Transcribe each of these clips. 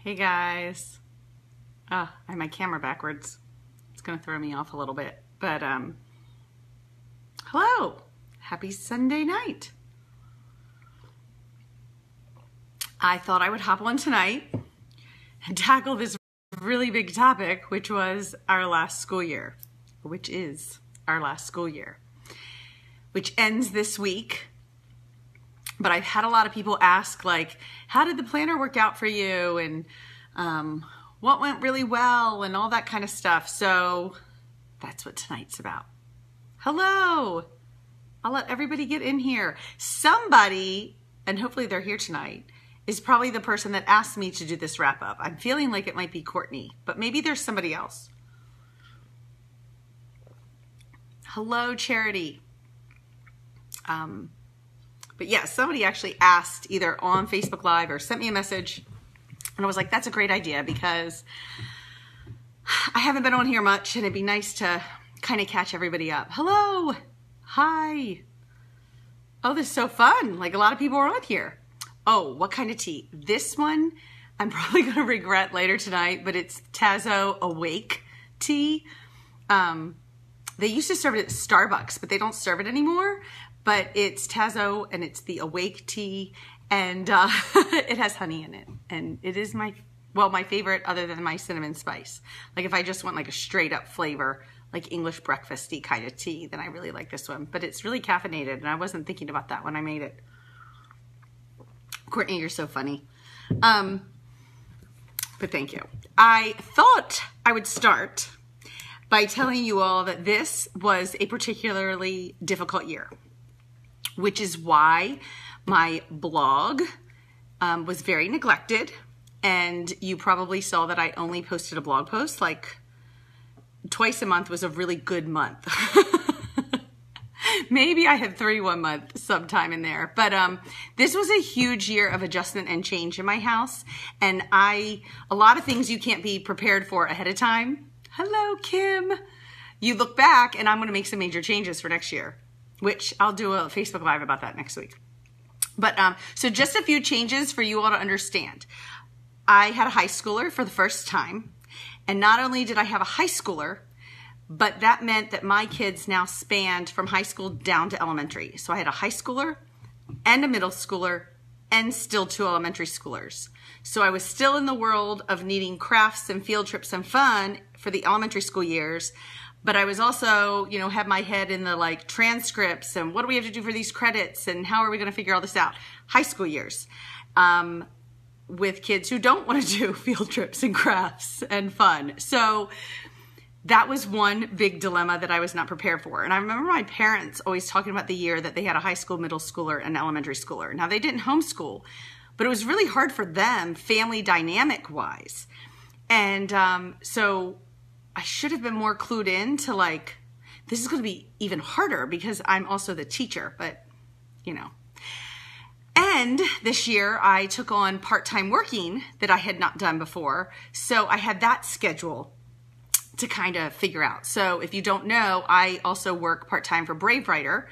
Hey guys. Oh, I have my camera backwards. It's gonna throw me off a little bit. But hello. Happy Sunday night. I thought I would hop on tonight and tackle this really big topic, which was our last school year, which is our last school year, which ends this week. But I've had a lot of people ask, like, how did the planner work out for you? And what went really well and all that kind of stuff. So that's what tonight's about. Hello. I'll let everybody get in here. Somebody, and hopefully they're here tonight, is probably the person that asked me to do this wrap up. I'm feeling like it might be Courtney, but maybe there's somebody else. Hello, Charity. But yeah, somebody actually asked either on Facebook Live or sent me a message, and I was like, that's a great idea because I haven't been on here much and it'd be nice to kind of catch everybody up. Hello. Hi. Oh, this is so fun. Like, a lot of people are on here. Oh, what kind of tea? This one I'm probably going to regret later tonight, but it's Tazo Awake tea. They used to serve it at Starbucks, but they don't serve it anymore. But it's Tazo and it's the Awake tea, and it has honey in it. And it is my favorite other than my cinnamon spice. Like, if I just want like a straight up flavor, like English breakfasty kind of tea, then I really like this one. But it's really caffeinated, and I wasn't thinking about that when I made it. Courtney, you're so funny. But thank you. I thought I would start by telling you all that this was a particularly difficult year, which is why my blog was very neglected. And you probably saw that I only posted a blog post like twice a month was a really good month. Maybe I had 3 one month sometime in there. But this was a huge year of adjustment and change in my house. And a lot of things you can't be prepared for ahead of time. Hello, Kim. You look back and I'm going to make some major changes for next year, which I'll do a Facebook Live about that next week. But so just a few changes for you all to understand. I had a high schooler for the first time. And not only did I have a high schooler, but that meant that my kids now spanned from high school down to elementary. So I had a high schooler and a middle schooler and still 2 elementary schoolers. So I was still in the world of needing crafts and field trips and fun for the elementary school years. But I was also, you know, had my head in the like transcripts and what do we have to do for these credits and how are we going to figure all this out? High school years with kids who don't want to do field trips and crafts and fun. So that was one big dilemma that I was not prepared for. And I remember my parents always talking about the year that they had a high school, middle schooler, and elementary schooler. Now, they didn't homeschool, but it was really hard for them family dynamic wise. And so I should have been more clued in to like, this is going to be even harder because I'm also the teacher, but you know. And this year I took on part-time working that I had not done before. So I had that schedule to kind of figure out. So if you don't know, I also work part-time for Brave Writer,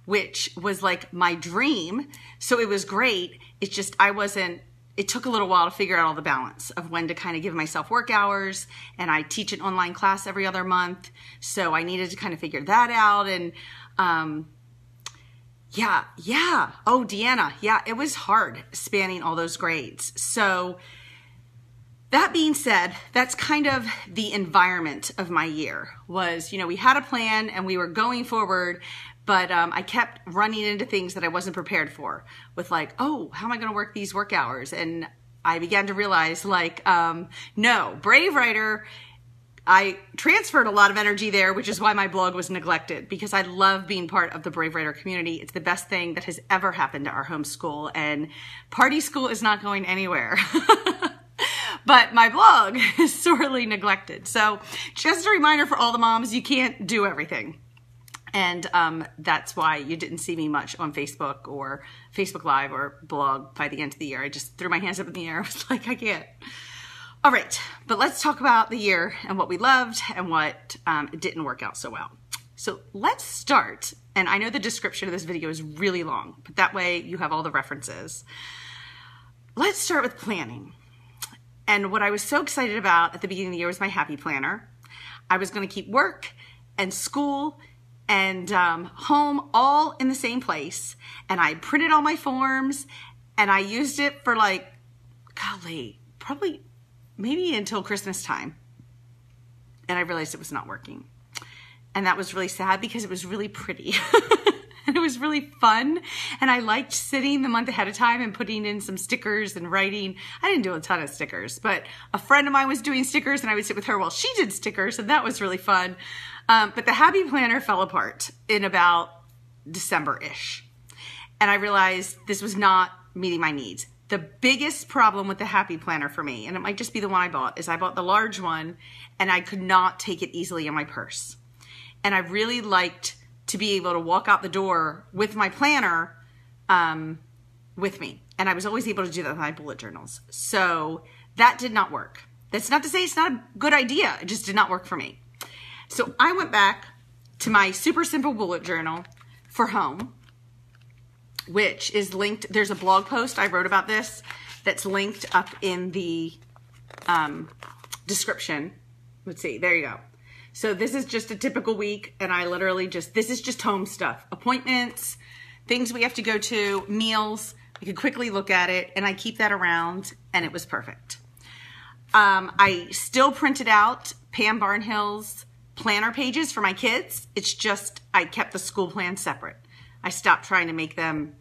which was like my dream. So it was great. It's just it took a little while to figure out all the balance of when to kind of give myself work hours. And I teach an online class every other month. So I needed to kind of figure that out. And yeah. Oh, Deanna. Yeah, it was hard spanning all those grades. So that being said, that's kind of the environment of my year was, you know, we had a plan and we were going forward, but I kept running into things that I wasn't prepared for with like, oh, how am I going to work these work hours? And I began to realize like, no, Brave Writer, I transferred a lot of energy there, which is why my blog was neglected because I love being part of the Brave Writer community. It's the best thing that has ever happened to our homeschool, and party school is not going anywhere. But my blog is sorely neglected. So just a reminder for all the moms, you can't do everything. And that's why you didn't see me much on Facebook or Facebook Live or blog by the end of the year. I just threw my hands up in the air. I was like, I can't. All right, but let's talk about the year and what we loved and what didn't work out so well. So let's start. And I know the description of this video is really long, but that way you have all the references. Let's start with planning. And what I was so excited about at the beginning of the year was my happy planner. I was going to keep work and school and home all in the same place. And I printed all my forms and I used it for like, golly, probably maybe until Christmas time. And I realized it was not working. And that was really sad because it was really pretty. And it was really fun. And I liked sitting the month ahead of time and putting in some stickers and writing. I didn't do a ton of stickers, but a friend of mine was doing stickers and I would sit with her while she did stickers. And that was really fun. But the happy planner fell apart in about December-ish. And I realized this was not meeting my needs. The biggest problem with the happy planner for me, and it might just be the one I bought, is I bought the large one and I could not take it easily in my purse. And I really liked to be able to walk out the door with my planner with me. And I was always able to do that with my bullet journals. So that did not work. That's not to say it's not a good idea. It just did not work for me. So I went back to my super simple bullet journal for home, which is linked. There's a blog post I wrote about this that's linked up in the description. Let's see. There you go. So this is just a typical week, and I literally this is just home stuff. Appointments, things we have to go to, meals. I could quickly look at it, and I keep that around, and it was perfect. I still printed out Pam Barnhill's planner pages for my kids. It's just I kept the school plan separate. I stopped trying to make them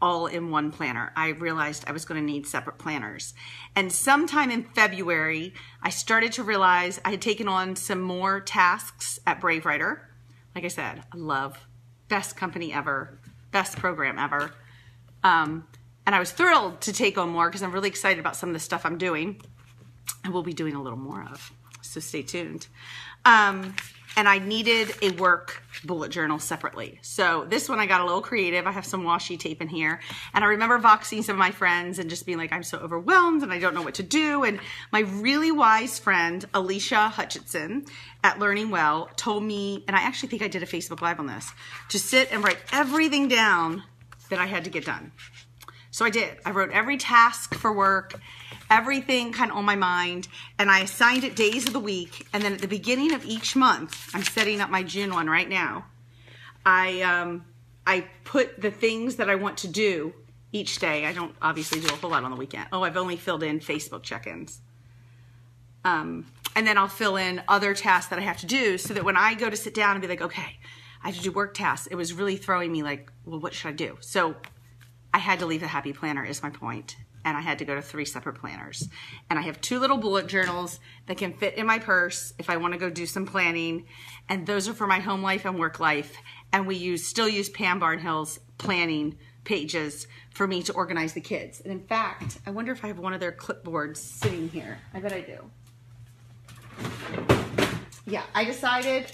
all in one planner. I realized I was going to need separate planners. And sometime in February, I started to realize I had taken on some more tasks at Brave Writer. Like I said, I love, best company ever, best program ever. And I was thrilled to take on more because I'm really excited about some of the stuff I'm doing. And we'll be doing a little more of, so stay tuned. And I needed a work bullet journal separately. So this one I got a little creative. I have some washi tape in here. And I remember voxing some of my friends and just being like, I'm so overwhelmed and I don't know what to do. And my really wise friend, Alicia Hutchinson at Learning Well, told me, and I actually think I did a Facebook Live on this, to sit and write everything down that I had to get done. So I did. I wrote every task for work, everything kind of on my mind, and I assigned it days of the week. And then at the beginning of each month, I'm setting up my June one right now, I put the things that I want to do each day. I don't obviously do a whole lot on the weekend. Oh, I've only filled in Facebook check-ins. And then I'll fill in other tasks that I have to do so that when I go to sit down and be like, okay, I have to do work tasks, it was really throwing me like, well, what should I do? So I had to leave the happy planner is my point. And I had to go to 3 separate planners. And I have 2 little bullet journals that can fit in my purse if I want to go do some planning. And those are for my home life and work life. And we still use Pam Barnhill's planning pages for me to organize the kids. And in fact, I wonder if I have one of their clipboards sitting here. I bet I do. Yeah, I decided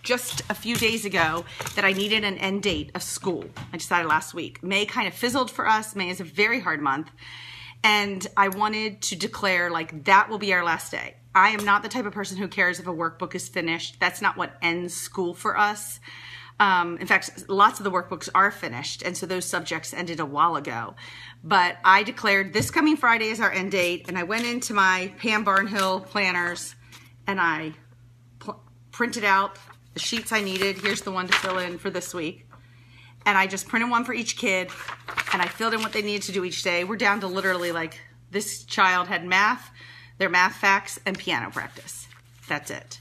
just a few days ago that I needed an end date of school. I decided last week. May kind of fizzled for us. May is a very hard month. And I wanted to declare like that will be our last day. I am not the type of person who cares if a workbook is finished. That's not what ends school for us. In fact, lots of the workbooks are finished. And so those subjects ended a while ago. But I declared this coming Friday is our end date. And I went into my Pam Barnhill planners and I printed out the sheets I needed. Here's the one to fill in for this week. And I just printed one for each kid and I filled in what they needed to do each day. We're down to literally like this child had math, their math facts, and piano practice. That's it.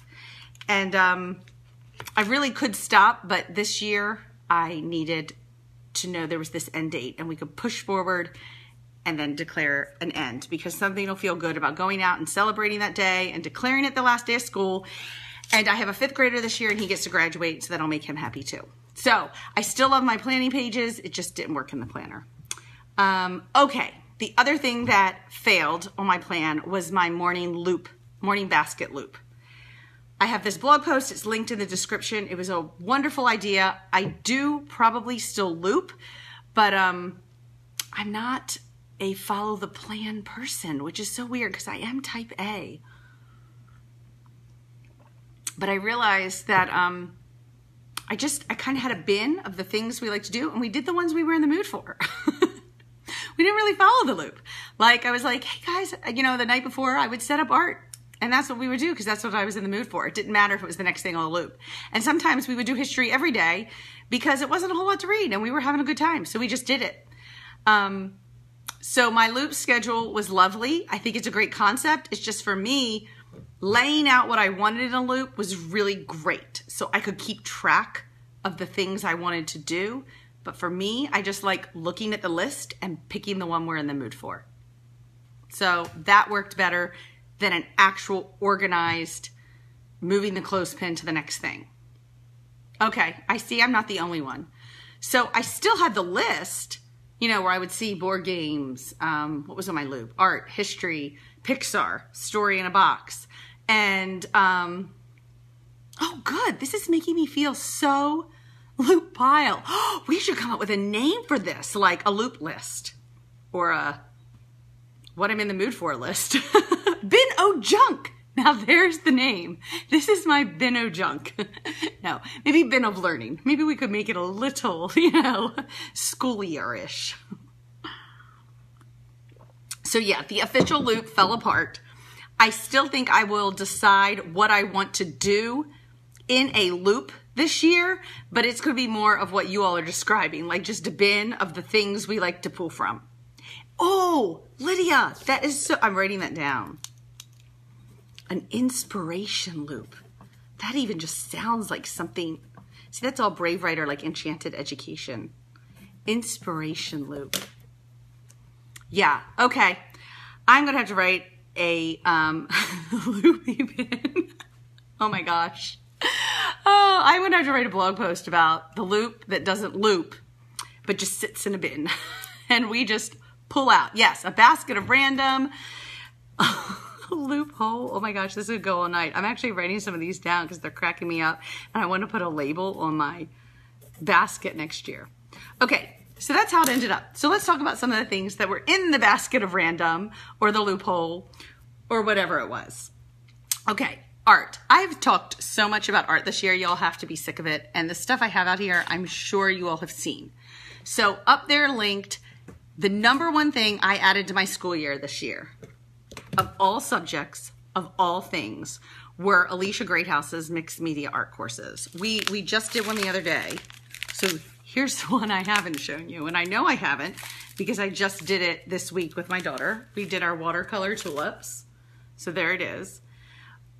And I really could stop, but this year I needed to know there was this end date and we could push forward and then declare an end because something will feel good about going out and celebrating that day and declaring it the last day of school. And I have a 5th grader this year and he gets to graduate, so that'll make him happy too. So I still love my planning pages. It just didn't work in the planner. Okay, the other thing that failed on my plan was my morning basket loop. I have this blog post. It's linked in the description. It was a wonderful idea. I do probably still loop, but I'm not a follow the plan person, which is so weird because I am type A. But I realized that I kind of had a bin of the things we like to do, and we did the ones we were in the mood for. We didn't really follow the loop. Like, I was like, hey guys, you know, the night before I would set up art. And that's what we would do because that's what I was in the mood for. It didn't matter if it was the next thing on the loop. And sometimes we would do history every day because it wasn't a whole lot to read and we were having a good time. So we just did it. So my loop schedule was lovely. I think it's a great concept. It's just for me, laying out what I wanted in a loop was really great. So I could keep track of the things I wanted to do. But for me, I just like looking at the list and picking the one we're in the mood for. So that worked better than an actual organized moving the clothespin to the next thing. Okay, I see I'm not the only one. So I still had the list, you know, where I would see board games, what was on my loop? Art, history, Pixar, story in a box. And, oh good, this is making me feel so loop pile. We should come up with a name for this, like a loop list or a what I'm in the mood for list. Bin O Junk. Now there's the name. This is my Bin O Junk. No, maybe Bin of Learning. Maybe we could make it a little, you know, schoolier-ish. So yeah, the official loop fell apart. I still think I will decide what I want to do in a loop this year, but it's going to be more of what you all are describing, like just a bin of the things we like to pull from. Oh, Lydia, that is so, I'm writing that down. An inspiration loop. That even just sounds like something. See, that's all Brave Writer, like Enchanted Education. Inspiration loop. Yeah, okay. I'm going to have to write a loopy bin. Oh my gosh. Oh, I'm going to have to write a blog post about the loop that doesn't loop, but just sits in a bin. And we just pull out. Yes, a basket of random. Loophole. Oh my gosh, this would go all night. I'm actually writing some of these down because they're cracking me up. And I want to put a label on my basket next year. Okay, so that's how it ended up. So let's talk about some of the things that were in the basket of random or the loophole or whatever it was. Okay. Art. I've talked so much about art this year, y'all have to be sick of it. And the stuff I have out here, I'm sure you all have seen. So up there linked, the #1 thing I added to my school year this year, of all subjects, of all things, were Alicia Greathouse's mixed media art courses. We just did one the other day. So here's one I haven't shown you. And I know I haven't because I just did it this week with my daughter. We did our watercolor tulips. So there it is.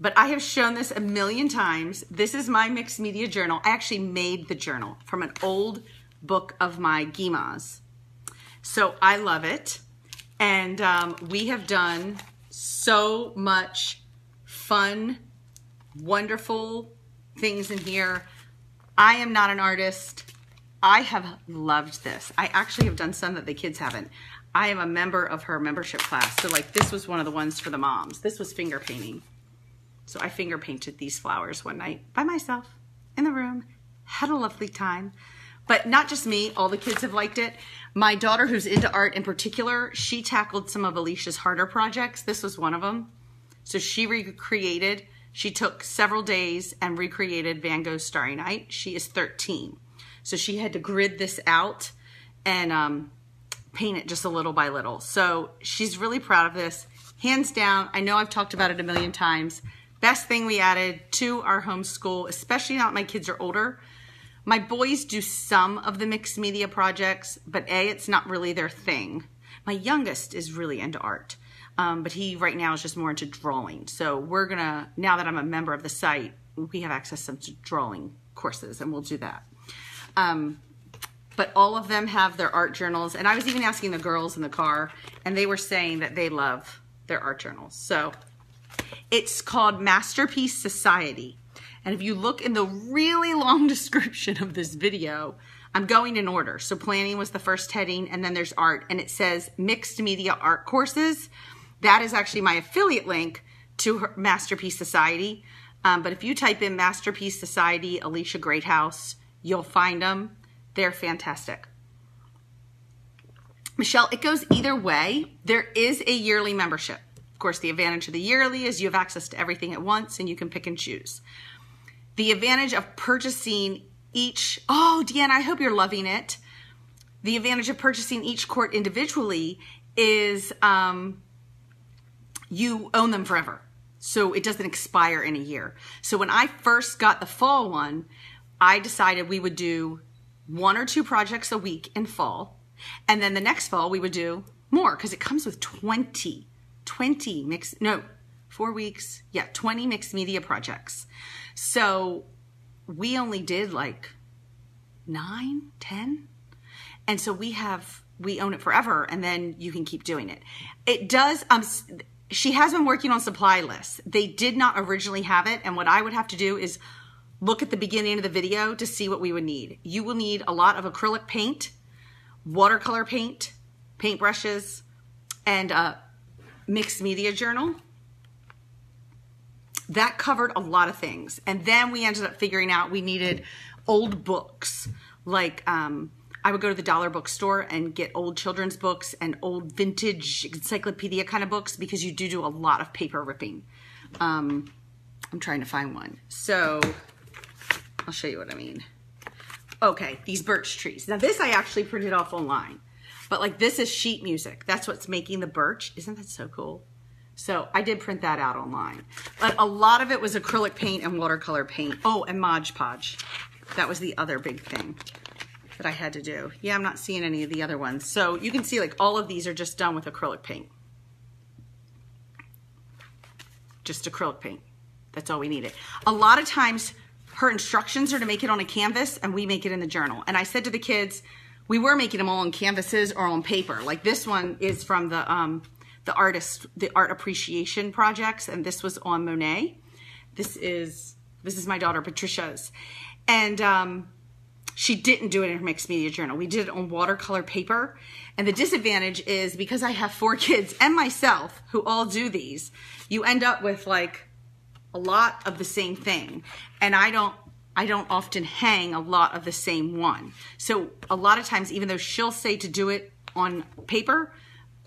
But I have shown this a million times. This is my mixed media journal. I actually made the journal from an old book of my Gimas. So I love it. And we have done so much fun, wonderful things in here. I am not an artist. I have loved this. I actually have done some that the kids haven't. I am a member of her membership class. So like this was one of the ones for the moms. This was finger painting. So I finger painted these flowers one night by myself in the room, had a lovely time. But not just me, all the kids have liked it. My daughter, who's into art in particular, she tackled some of Alicia's harder projects. This was one of them. So she recreated, she took several days and recreated Van Gogh's Starry Night. She is 13. So she had to grid this out and paint it just a little by little. So she's really proud of this. Hands down, I know I've talked about it a million times. Best thing we added to our homeschool, especially now that my kids are older. My boys do some of the mixed media projects, but it's not really their thing. My youngest is really into art, but he right now is just more into drawing. So we're gonna, now that I'm a member of the site, we have access to some drawing courses and we'll do that. But all of them have their art journals. And I was even asking the girls in the car and they were saying that they love their art journals. So it's called Masterpiece Society. And if you look in the really long description of this video, I'm going in order. So planning was the first heading and then there's art and it says mixed media art courses. That is actually my affiliate link to her Masterpiece Society. But if you type in Masterpiece Society, Alicia Greathouse, you'll find them. They're fantastic. Michelle, it goes either way. There is a yearly membership. Of course, the advantage of the yearly is you have access to everything at once and you can pick and choose. The advantage of purchasing each, oh, Deanna, I hope you're loving it. The advantage of purchasing each court individually is you own them forever. So it doesn't expire in a year. So when I first got the fall one, I decided we would do 1 or 2 projects a week in fall. And then the next fall we would do more because it comes with 20 mixed, no, 4 weeks. Yeah, 20 mixed media projects. So we only did like 9, 10. And so we own it forever, and then you can keep doing it. It does, she has been working on supply lists. They did not originally have it, and what I would have to do is look at the beginning of the video to see what we would need. You will need a lot of acrylic paint, watercolor paint, paintbrushes, and a mixed media journal. That covered a lot of things. And then we ended up figuring out we needed old books. Like I would go to the dollar bookstore and get old children's books and old vintage encyclopedia kind of books because you do a lot of paper ripping. I'm trying to find one. So I'll show you what I mean. Okay, these birch trees. Now this I actually printed off online. But like this is sheet music. That's what's making the birch. Isn't that so cool? So I did print that out online. But a lot of it was acrylic paint and watercolor paint. Oh, and Mod Podge. That was the other big thing that I had to do. Yeah, I'm not seeing any of the other ones. So you can see like all of these are just done with acrylic paint. Just acrylic paint. That's all we needed. A lot of times her instructions are to make it on a canvas and we make it in the journal. And I said to the kids, we were making them all on canvases or on paper. Like this one is from the art appreciation projects, and this was on Monet. This is my daughter Patricia's. And she didn't do it in her mixed media journal. We did it on watercolor paper. And the disadvantage is because I have 4 kids and myself who all do these, you end up with like a lot of the same thing. And I don't often hang a lot of the same one. So a lot of times, even though she'll say to do it on paper,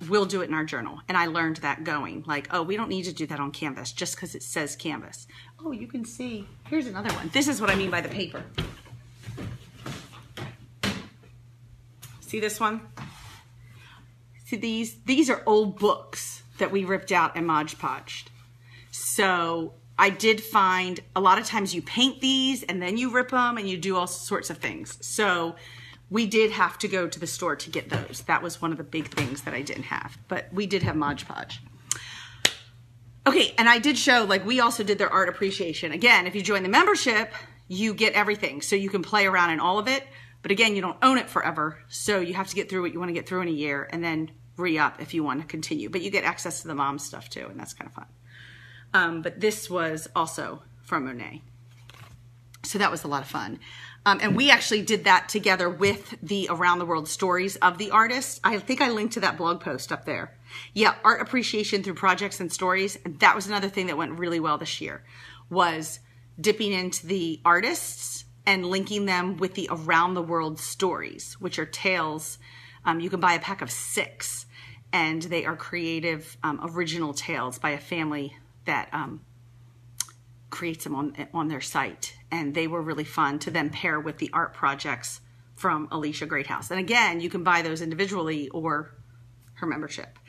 we'll do it in our journal. And I learned that going. Like, oh, we don't need to do that on canvas just because it says canvas. Oh, you can see. Here's another one. This is what I mean by the paper. See this one? See these are old books that we ripped out and Mod Podged. So I did find a lot of times you paint these and then you rip them and you do all sorts of things. So we did have to go to the store to get those. That was one of the big things that I didn't have, but we did have Mod Podge. Okay, and I did show, like we also did their art appreciation. Again, if you join the membership, you get everything. So you can play around in all of it, but again, you don't own it forever. So you have to get through what you want to get through in a year and then re-up if you want to continue. But you get access to the mom stuff too, and that's kind of fun. But this was also from Monet. So that was a lot of fun. And we actually did that together with the Around the World stories of the artists. I think I linked to that blog post up there. Yeah, art appreciation through projects and stories. And that was another thing that went really well this year, was dipping into the artists and linking them with the Around the World stories, which are tales. You can buy a pack of 6, and they are creative, original tales by a family that creates them on their site. And they were really fun to then pair with the art projects from Alicia Greathouse. And again, you can buy those individually or her membership.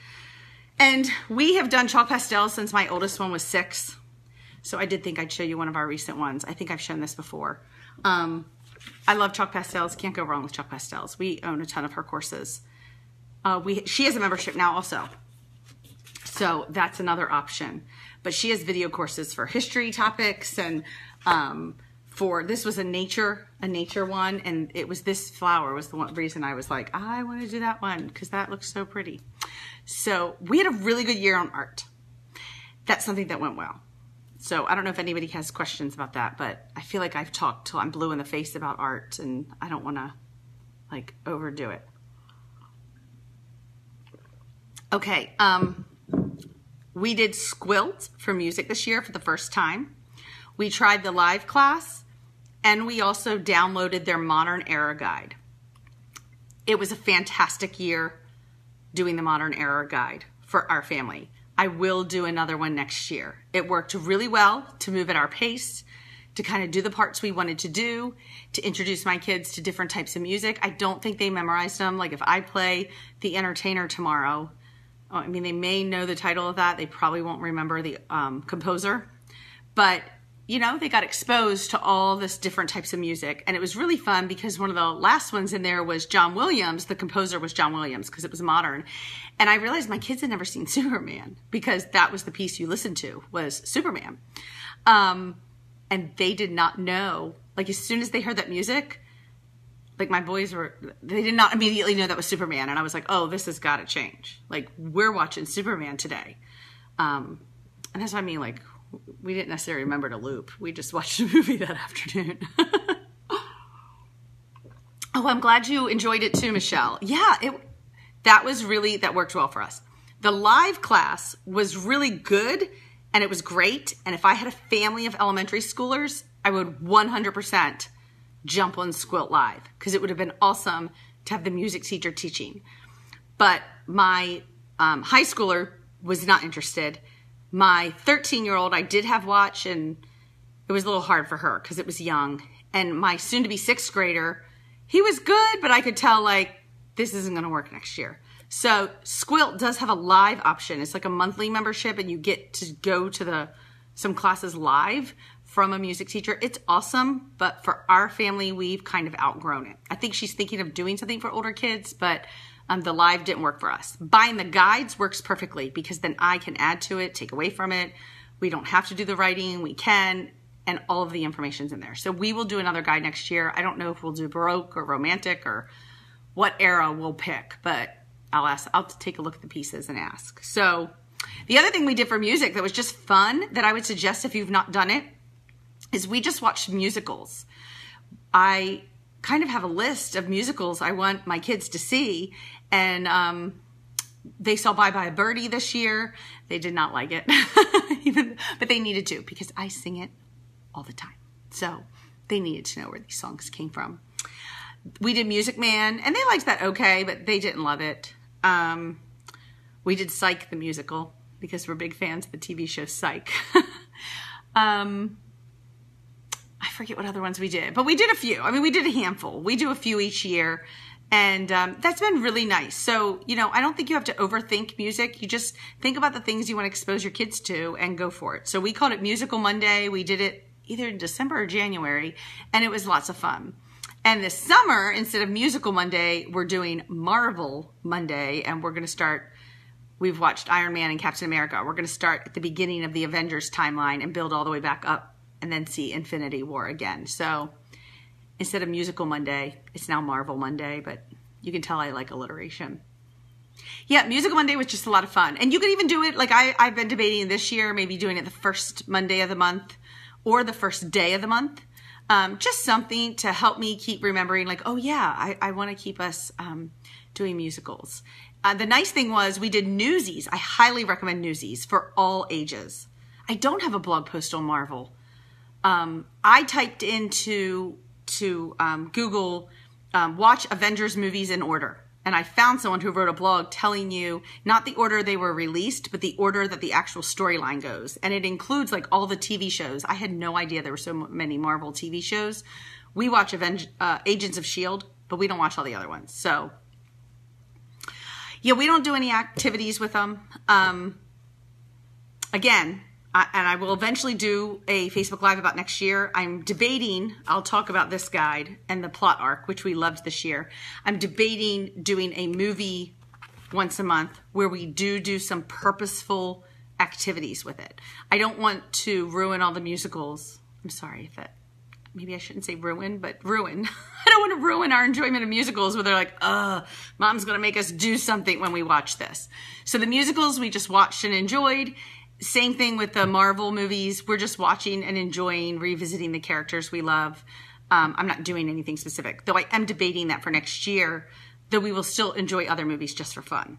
And we have done chalk pastels since my oldest one was 6. So I did think I'd show you one of our recent ones. I think I've shown this before. I love chalk pastels. Can't go wrong with chalk pastels. We own a ton of her courses. She has a membership now also. So that's another option. But she has video courses for history topics, and this was a nature one, and it was this flower was the one reason I was like, I want to do that one because that looks so pretty. So we had a really good year on art. That's something that went well. So I don't know if anybody has questions about that, but I feel like I've talked till I'm blue in the face about art, and I don't want to like overdo it. Okay. We did Squilt for music this year for the first time. We tried the live class, and we also downloaded their Modern Era Guide. It was a fantastic year doing the Modern Era Guide for our family. I will do another one next year. It worked really well to move at our pace, to kind of do the parts we wanted to do, to introduce my kids to different types of music. I don't think they memorized them. Like if I play The Entertainer tomorrow, I mean, they may know the title of that. They probably won't remember the composer. But, you know, they got exposed to all this different types of music. And it was really fun because one of the last ones in there was John Williams. The composer was John Williams because it was modern. And I realized my kids had never seen Superman because that was the piece you listened to was Superman. And they did not know, like as soon as they heard that music, like my boys they did not immediately know that was Superman. And I was like, oh, this has got to change. Like we're watching Superman today. And that's what I mean. Like we didn't necessarily remember to loop. We just watched the movie that afternoon. Oh, I'm glad you enjoyed it too, Michelle. Yeah, that worked well for us. The live class was really good and it was great. And if I had a family of elementary schoolers, I would 100% jump on Squilt Live because it would have been awesome to have the music teacher teaching. But my high schooler was not interested. My 13-year-old I did have watch, and it was a little hard for her because it was young. And my soon-to-be 6th grader, he was good, but I could tell, like, this isn't going to work next year. So Squilt does have a live option. It's like a monthly membership, and you get to go to some classes live from a music teacher. It's awesome, but for our family, we've kind of outgrown it. I think she's thinking of doing something for older kids, but the live didn't work for us. Buying the guides works perfectly because then I can add to it, take away from it. We don't have to do the writing. We can, and all of the information's in there. So we will do another guide next year. I don't know if we'll do Baroque or Romantic or what era we'll pick, but I'll take a look at the pieces and ask. So the other thing we did for music that was just fun that I would suggest if you've not done it is we just watched musicals. I kind of have a list of musicals I want my kids to see, and they saw Bye Bye Birdie this year. They did not like it, but they needed to because I sing it all the time. So they needed to know where these songs came from. We did Music Man, and they liked that okay, but they didn't love it. We did Psych the musical because we're big fans of the TV show Psych. I forget what other ones we did, but we did a few. I mean, we did a handful. We do a few each year, and that's been really nice. So, you know, I don't think you have to overthink music. You just think about the things you want to expose your kids to and go for it. So we called it Musical Monday. We did it either in December or January, and it was lots of fun. And this summer, instead of Musical Monday, we're doing Marvel Monday, and we're going to start. We've watched Iron Man and Captain America. We're going to start at the beginning of the Avengers timeline and build all the way back up and then see Infinity War again. So instead of Musical Monday, it's now Marvel Monday, but you can tell I like alliteration. Yeah, Musical Monday was just a lot of fun. And you can even do it, like I've been debating this year, maybe doing it the first Monday of the month or the first day of the month. Just something to help me keep remembering, like, oh yeah, I want to keep us doing musicals. The nice thing was we did Newsies. I highly recommend Newsies for all ages. I don't have a blog post on Marvel. I typed into Google, watch Avengers movies in order. And I found someone who wrote a blog telling you not the order they were released, but the order that the actual storyline goes. And it includes like all the TV shows. I had no idea there were so many Marvel TV shows. We watch Agents of S.H.I.E.L.D., but we don't watch all the other ones. So yeah, we don't do any activities with them. Again, and I will eventually do a Facebook Live about next year. I'm debating, I'll talk about this guide and the plot arc, which we loved this year. I'm debating doing a movie once a month where we do some purposeful activities with it. I don't want to ruin all the musicals. I'm sorry if maybe I shouldn't say ruin, but ruin. I don't want to ruin our enjoyment of musicals where they're like, mom's going to make us do something when we watch this. So the musicals we just watched and enjoyed. Same thing with the Marvel movies. We're just watching and enjoying, revisiting the characters we love. I'm not doing anything specific, though I am debating that for next year, though we will still enjoy other movies just for fun.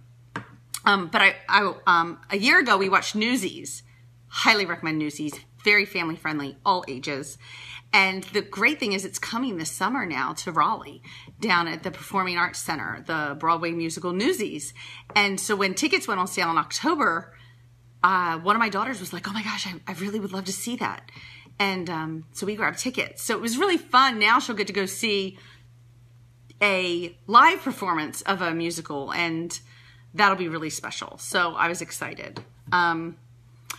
But a year ago, we watched Newsies. Highly recommend Newsies. Very family friendly, all ages. And the great thing is it's coming this summer now to Raleigh, down at the Performing Arts Center, the Broadway musical Newsies. And so when tickets went on sale in October, one of my daughters was like, oh my gosh, I really would love to see that. And so we grabbed tickets. So it was really fun. Now she'll get to go see a live performance of a musical. And that'll be really special. So I was excited.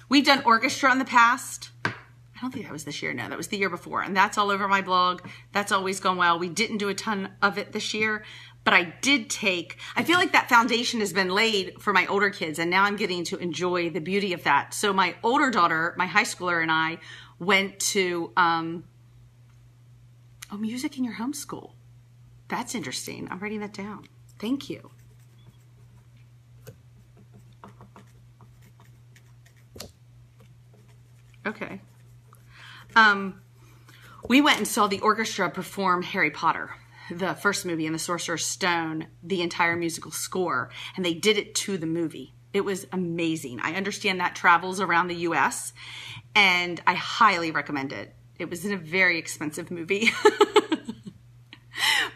We've done orchestra in the past. I don't think that was this year. No, that was the year before. And that's all over my blog. That's always gone well. We didn't do a ton of it this year, but I feel like that foundation has been laid for my older kids, and now I'm getting to enjoy the beauty of that. So my older daughter, my high schooler, and I went to music in your homeschool. That's interesting. I'm writing that down. Thank you. Okay. We went and saw the orchestra perform Harry Potter, the first movie, and the Sorcerer's Stone, the entire musical score, and they did it to the movie. It was amazing. I understand that travels around the US, and I highly recommend it. It was in a very expensive movie.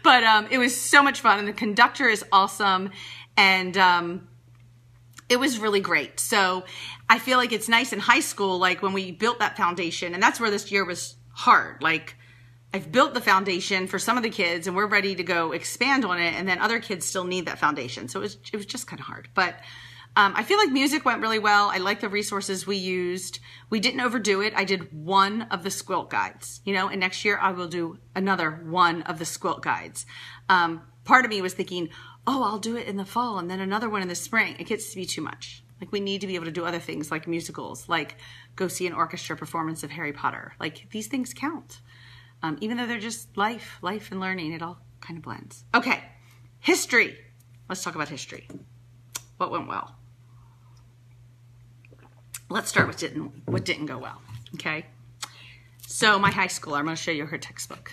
But it was so much fun, and the conductor is awesome, and it was really great. So I feel like it's nice in high school, like when we built that foundation, and that's where this year was hard. Like, I've built the foundation for some of the kids, and we're ready to go expand on it, and then other kids still need that foundation. So it was just kind of hard. But I feel like music went really well. I like the resources we used. We didn't overdo it. I did one of the Squilt guides, and next year I will do another one of the Squilt guides. Part of me was thinking, I'll do it in the fall and then another one in the spring. It gets to be too much. Like, we need to be able to do other things like musicals, like go see an orchestra performance of Harry Potter. Like, these things count. Even though they're just life and learning, it all kind of blends. Okay, history. Let's talk about history. What went well? Let's start with what didn't go well, okay? So my high schooler, I'm going to show you her textbook.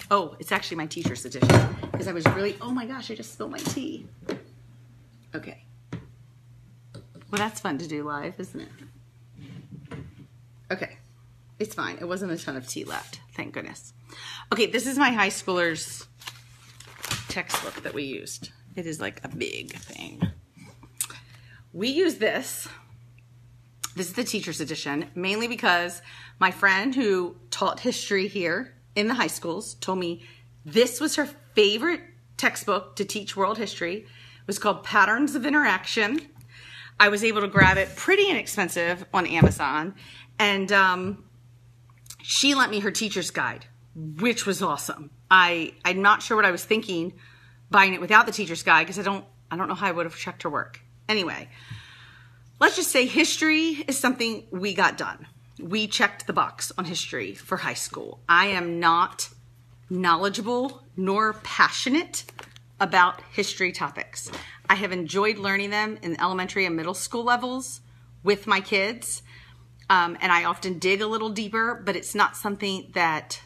Oh, it's actually my teacher's edition, because I was really, oh my gosh, I just spilled my tea. Okay. Well, that's fun to do live, isn't it? Okay. It's fine. It wasn't a ton of tea left. Thank goodness. Okay, this is my high schooler's textbook that we used. It is like a big thing. We use this. This is the teacher's edition, mainly because my friend who taught history here in the high schools told me this was her favorite textbook to teach world history. It was called Patterns of Interaction. I was able to grab it pretty inexpensive on Amazon, and she lent me her teacher's guide, which was awesome. I'm not sure what I was thinking buying it without the teacher's guide, because I don't know how I would have checked her work. Anyway, let's just say history is something we got done. We checked the box on history for high school. I am not knowledgeable nor passionate about history topics. I have enjoyed learning them in elementary and middle school levels with my kids, and I often dig a little deeper, but it's not something that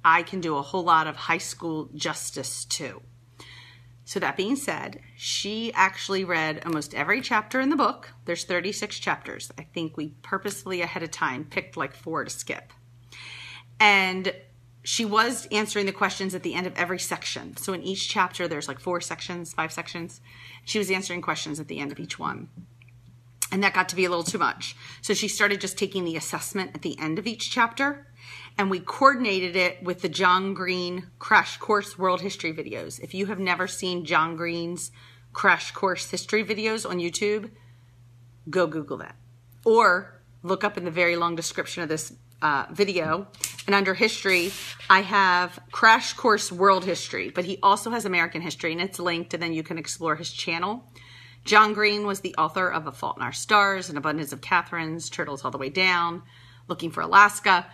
I can do a whole lot of high school justice to. So that being said, she actually read almost every chapter in the book. There's 36 chapters. I think we purposefully ahead of time picked like 4 to skip. And she was answering the questions at the end of every section. So in each chapter, there's like 4 sections, 5 sections. She was answering questions at the end of each one. And that got to be a little too much. So she started just taking the assessment at the end of each chapter. And we coordinated it with the John Green Crash Course World History videos. If you have never seen John Green's Crash Course History videos on YouTube, go Google that. Or look up in the very long description of this video. And under history, I have Crash Course World History. But he also has American history, and it's linked, and then you can explore his channel. John Green was the author of A Fault in Our Stars, An Abundance of Catherines, Turtles All the Way Down, Looking for Alaska.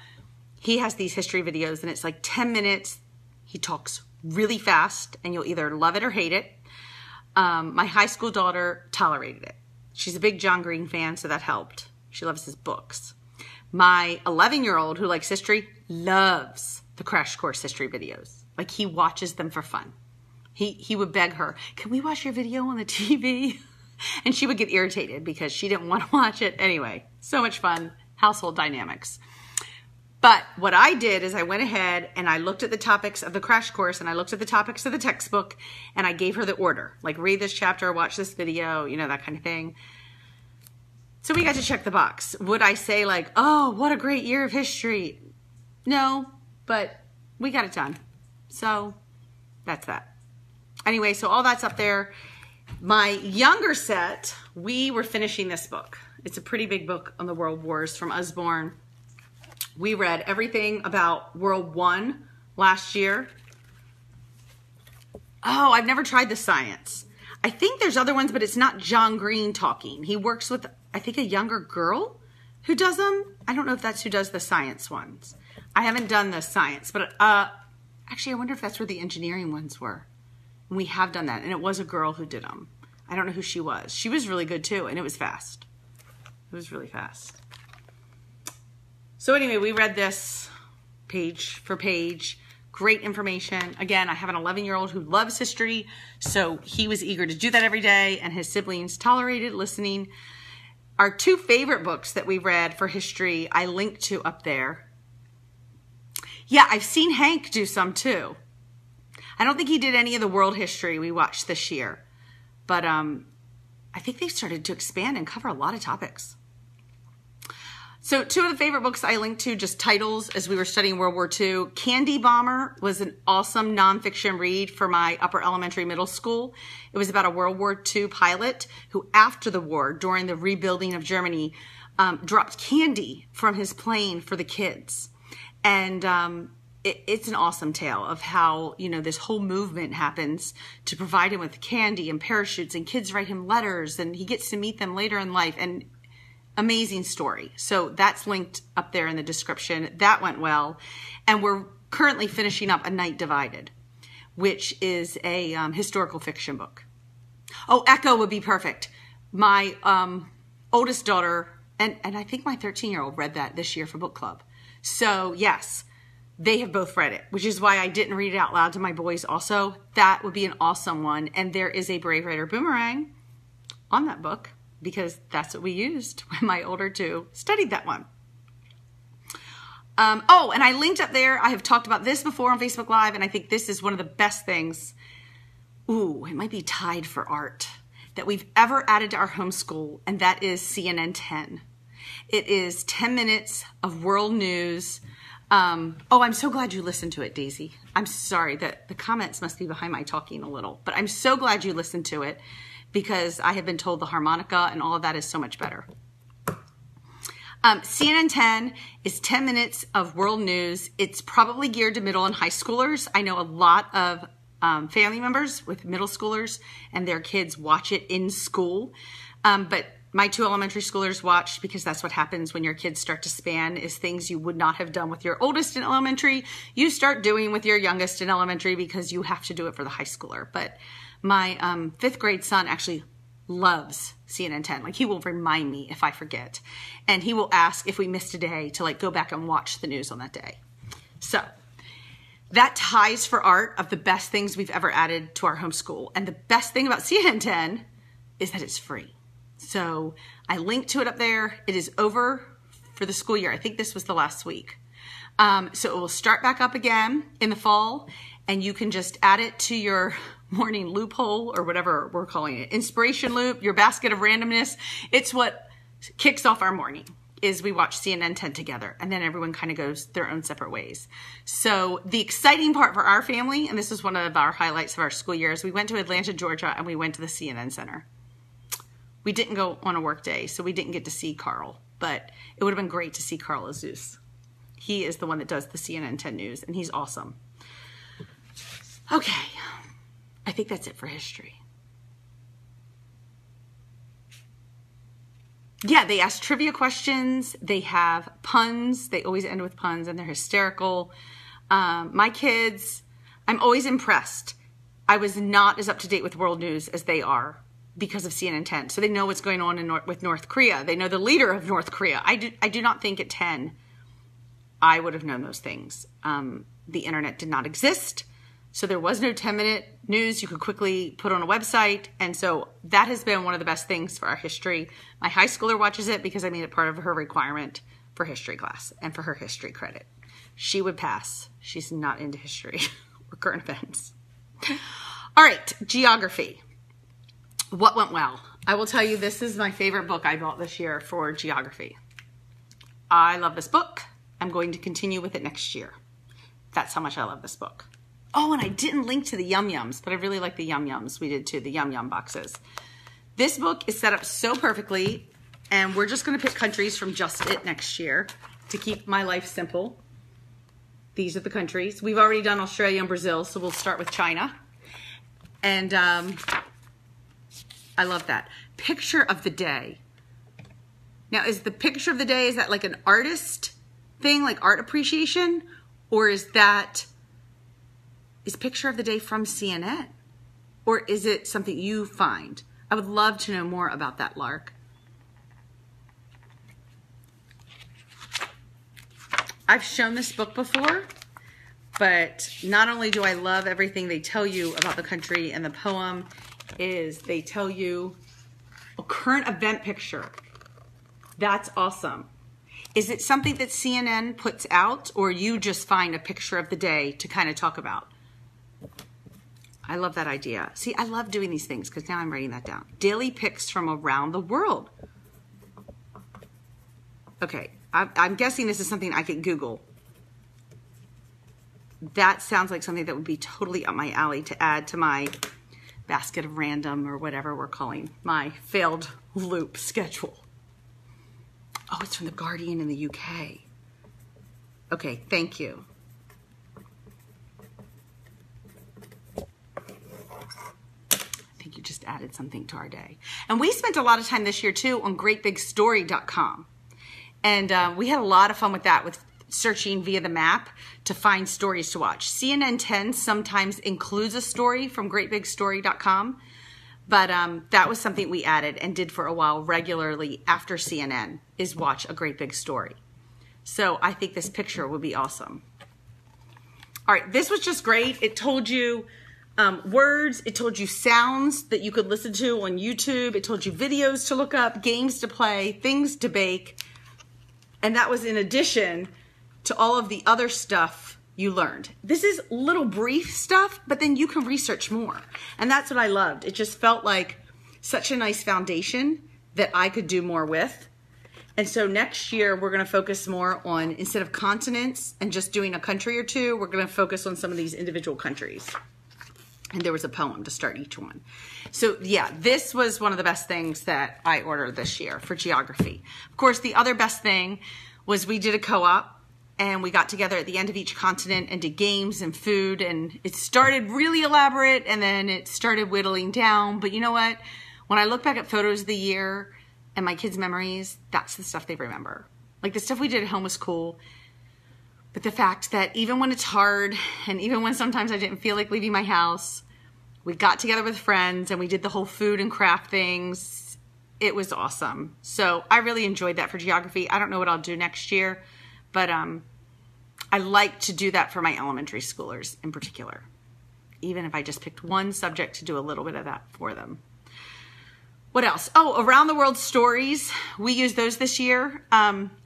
He has these history videos, and it's like 10 minutes. He talks really fast, and you'll either love it or hate it. My high school daughter tolerated it. She's a big John Green fan, so that helped. She loves his books. My 11-year-old who likes history loves the Crash Course History videos. Like, he watches them for fun. He would beg her, can we watch your video on the TV? And she would get irritated because she didn't want to watch it. Anyway, so much fun. Household dynamics. But what I did is I went ahead and I looked at the topics of the crash course, and I looked at the topics of the textbook, and I gave her the order. Like, read this chapter, watch this video, that kind of thing. So we got to check the box. Would I say like, oh, what a great year of history? No, but we got it done. So that's that. Anyway, so all that's up there. My younger set, we were finishing this book. It's a pretty big book on the World Wars from Usborne. We read everything about World War last year. Oh, I've never tried the science. I think there's other ones, but it's not John Green talking. He works with, I think, a younger girl who does them. I don't know if that's who does the science ones. I haven't done the science, but actually, I wonder if that's where the engineering ones were. And we have done that, and it was a girl who did them. I don't know who she was. She was really good too, and it was fast. It was really fast. So anyway, we read this page for page. Great information. Again, I have an 11-year-old who loves history, so he was eager to do that every day, and his siblings tolerated listening. Our two favorite books that we read for history, I linked to up there. Yeah, I've seen Hank do some too. I don't think he did any of the world history we watched this year, but I think they've started to expand and cover a lot of topics. So two of the favorite books I linked to, just titles as we were studying World War II. Candy Bomber was an awesome nonfiction read for my upper elementary middle school. It was about a World War II pilot who, after the war, during the rebuilding of Germany, dropped candy from his plane for the kids. And it's an awesome tale of how, you know, this whole movement happens to provide him with candy and parachutes, and kids write him letters, and he gets to meet them later in life. And amazing story. So that's linked up there in the description. That went well. And we're currently finishing up A Night Divided, which is a historical fiction book. Oh, Echo would be perfect. My oldest daughter, and I think my 13-year-old read that this year for book club. So yes, they have both read it, which is why I didn't read it out loud to my boys also. That would be an awesome one. And there is a Brave Writer Boomerang on that book, because that's what we used when my older two studied that one. Oh, and I linked up there. I have talked about this before on Facebook Live, and I think this is one of the best things. Ooh, it might be tied for art that we've ever added to our homeschool, and that is CNN 10. It is 10 minutes of world news. Oh, I'm so glad you listened to it, Daisy. I'm sorry that the comments must be behind my talking a little, but I'm so glad you listened to it, because I have been told the harmonica and all of that is so much better. CNN 10 is 10 minutes of world news. It's probably geared to middle and high schoolers. I know a lot of family members with middle schoolers and their kids watch it in school. But my two elementary schoolers watched, because that's what happens when your kids start to span, is things you would not have done with your oldest in elementary, you start doing with your youngest in elementary, because you have to do it for the high schooler. But my 5th grade son actually loves CNN 10. Like, he will remind me if I forget. And he will ask if we missed a day to like go back and watch the news on that day. So that ties for art of the best things we've ever added to our homeschool. And the best thing about CNN 10 is that it's free. So I linked to it up there. It is over for the school year. I think this was the last week. So it will start back up again in the fall, and you can just add it to your morning loophole, or whatever we're calling it, inspiration loop, your basket of randomness. It's what kicks off our morning, is we watch CNN 10 together, and then everyone kind of goes their own separate ways. So the exciting part for our family, and this is one of our highlights of our school year, is we went to Atlanta, Georgia, and we went to the CNN Center. We didn't go on a work day, so we didn't get to see Carl, but it would have been great to see Carl Azus. He is the one that does the CNN 10 news, and he's awesome. Okay, I think that's it for history. Yeah, they ask trivia questions. They have puns. They always end with puns, and they're hysterical. My kids, I'm always impressed. I was not as up to date with world news as they are because of CNN 10. So they know what's going on with North Korea. They know the leader of North Korea. I do not think at 10 I would have known those things. The internet did not exist. So there was no 10-minute news you could quickly put on a website. And so that has been one of the best things for our history. My high schooler watches it because I made it part of her requirement for history class and for her history credit. She would pass. She's not into history or current events. All right, geography. What went well? I will tell you, this is my favorite book I bought this year for geography. I love this book. I'm going to continue with it next year. That's how much I love this book. Oh, and I didn't link to the Yum Yums, but I really like the Yum Yums. We did too, the Yum Yum boxes. This book is set up so perfectly, and we're just going to pick countries from Just It next year to keep my life simple. These are the countries. We've already done Australia and Brazil, so we'll start with China. And I love that. Picture of the day. Now, is the picture of the day, is that like an artist thing, like art appreciation? Or is picture of the day from CNN? Or is it something you find? I would love to know more about that, Lark. I've shown this book before, but not only do I love everything they tell you about the country and the poem, is they tell you a current event picture. That's awesome. Is it something that CNN puts out, or you just find a picture of the day to kind of talk about? I love that idea. See, I love doing these things because now I'm writing that down. Daily pics from around the world. Okay, I'm guessing this is something I could Google. That sounds like something that would be totally up my alley to add to my basket of random, or whatever we're calling my failed loop schedule. Oh, it's from The Guardian in the UK. Okay, thank you. I think you just added something to our day. And we spent a lot of time this year too on greatbigstory.com. And we had a lot of fun with that, with searching via the map to find stories to watch. CNN 10 sometimes includes a story from greatbigstory.com, but that was something we added and did for a while regularly after CNN, is watch A Great Big Story. So I think this picture would be awesome. All right, this was just great. It told you words, it told you sounds that you could listen to on YouTube, it told you videos to look up, games to play, things to bake, and that was in addition to all of the other stuff you learned. This is little brief stuff, but then you can research more. And that's what I loved. It just felt like such a nice foundation that I could do more with. And so next year, we're gonna focus more on, instead of continents and just doing a country or two, we're gonna focus on some of these individual countries. And there was a poem to start each one. So yeah, this was one of the best things that I ordered this year for geography. Of course, the other best thing was we did a co-op, and we got together at the end of each continent and did games and food, and it started really elaborate and then it started whittling down. But you know what? When I look back at photos of the year and my kids' memories, that's the stuff they remember. Like the stuff we did at Homeschool, but the fact that even when it's hard and even when sometimes I didn't feel like leaving my house, we got together with friends and we did the whole food and craft things. It was awesome. So I really enjoyed that for geography. I don't know what I'll do next year, but I like to do that for my elementary schoolers in particular, even if I just picked one subject to do a little bit of that for them. What else? Oh, around the world stories. We used those this year.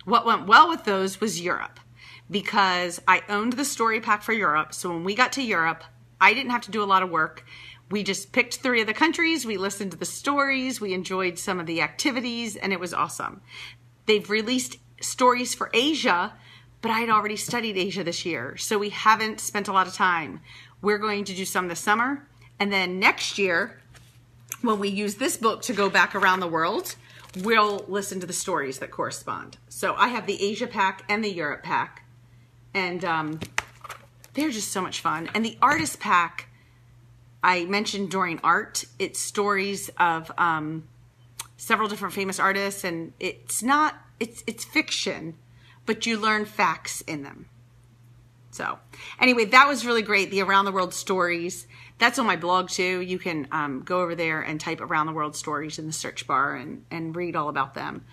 What went well with those was Europe, because I owned the story pack for Europe. So when we got to Europe, I didn't have to do a lot of work. We just picked 3 of the countries. We listened to the stories. We enjoyed some of the activities, and it was awesome. They've released stories for Asia, but I had already studied Asia this year, so we haven't spent a lot of time. We're going to do some this summer, and then next year, when we use this book to go back around the world, we'll listen to the stories that correspond. So I have the Asia pack and the Europe pack, and they're just so much fun. And the artist pack, I mentioned during art, it's stories of several different famous artists, and it's fiction, but you learn facts in them. So anyway, that was really great. The Around the World Stories, that's on my blog too. You can go over there and type Around the World Stories in the search bar and read all about them.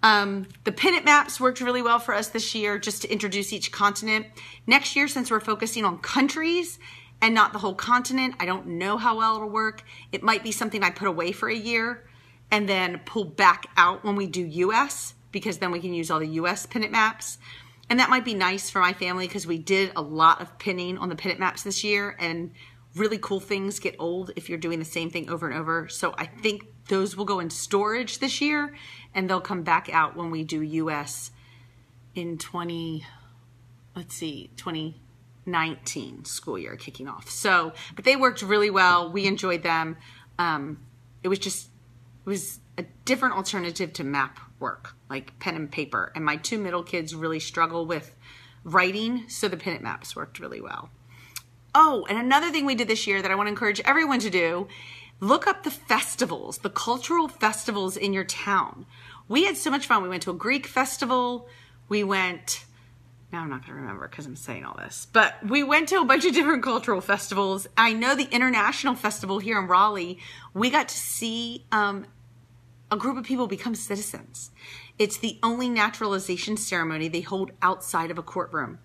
The pin-it maps worked really well for us this year, just to introduce each continent. Next year, since we're focusing on countries and not the whole continent, I don't know how well it'll work. It might be something I put away for a year and then pull back out when we do US, because then we can use all the US pin-it maps. And that might be nice for my family, because we did a lot of pinning on the pin-it maps this year, and really cool things get old if you're doing the same thing over and over. So I think those will go in storage this year, and they'll come back out when we do US in 2019. 19 school year kicking off. So, but they worked really well. We enjoyed them. It was a different alternative to map work, like pen and paper. And my two middle kids really struggle with writing, so the pen and maps worked really well. Oh, and another thing we did this year that I want to encourage everyone to do, look up the festivals, the cultural festivals in your town. We had so much fun. We went to a Greek festival. We went, now I'm not going to remember because I'm saying all this, but we went to a bunch of different cultural festivals. I know the International Festival here in Raleigh, we got to see a group of people become citizens. It's the only naturalization ceremony they hold outside of a courtroom.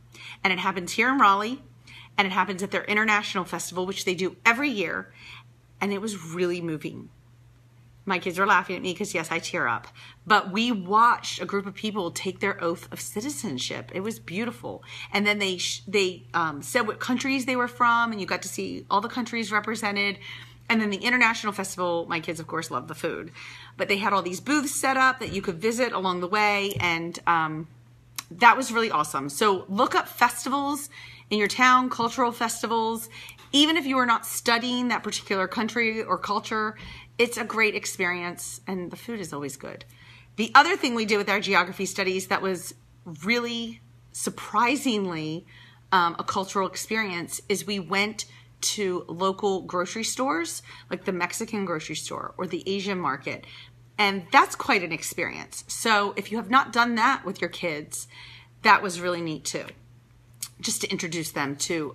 And it happens here in Raleigh, and it happens at their International Festival, which they do every year. And it was really moving. My kids are laughing at me because, yes, I tear up. But we watched a group of people take their oath of citizenship. It was beautiful. And then they said what countries they were from, and you got to see all the countries represented. And then the International Festival, my kids, of course, love the food. But they had all these booths set up that you could visit along the way. And that was really awesome. So look up festivals in your town, cultural festivals. Even if you are not studying that particular country or culture, it's a great experience, and the food is always good. The other thing we did with our geography studies that was really surprisingly a cultural experience is we went to local grocery stores, like the Mexican grocery store or the Asian market, and that's quite an experience. So if you have not done that with your kids, that was really neat too, just to introduce them to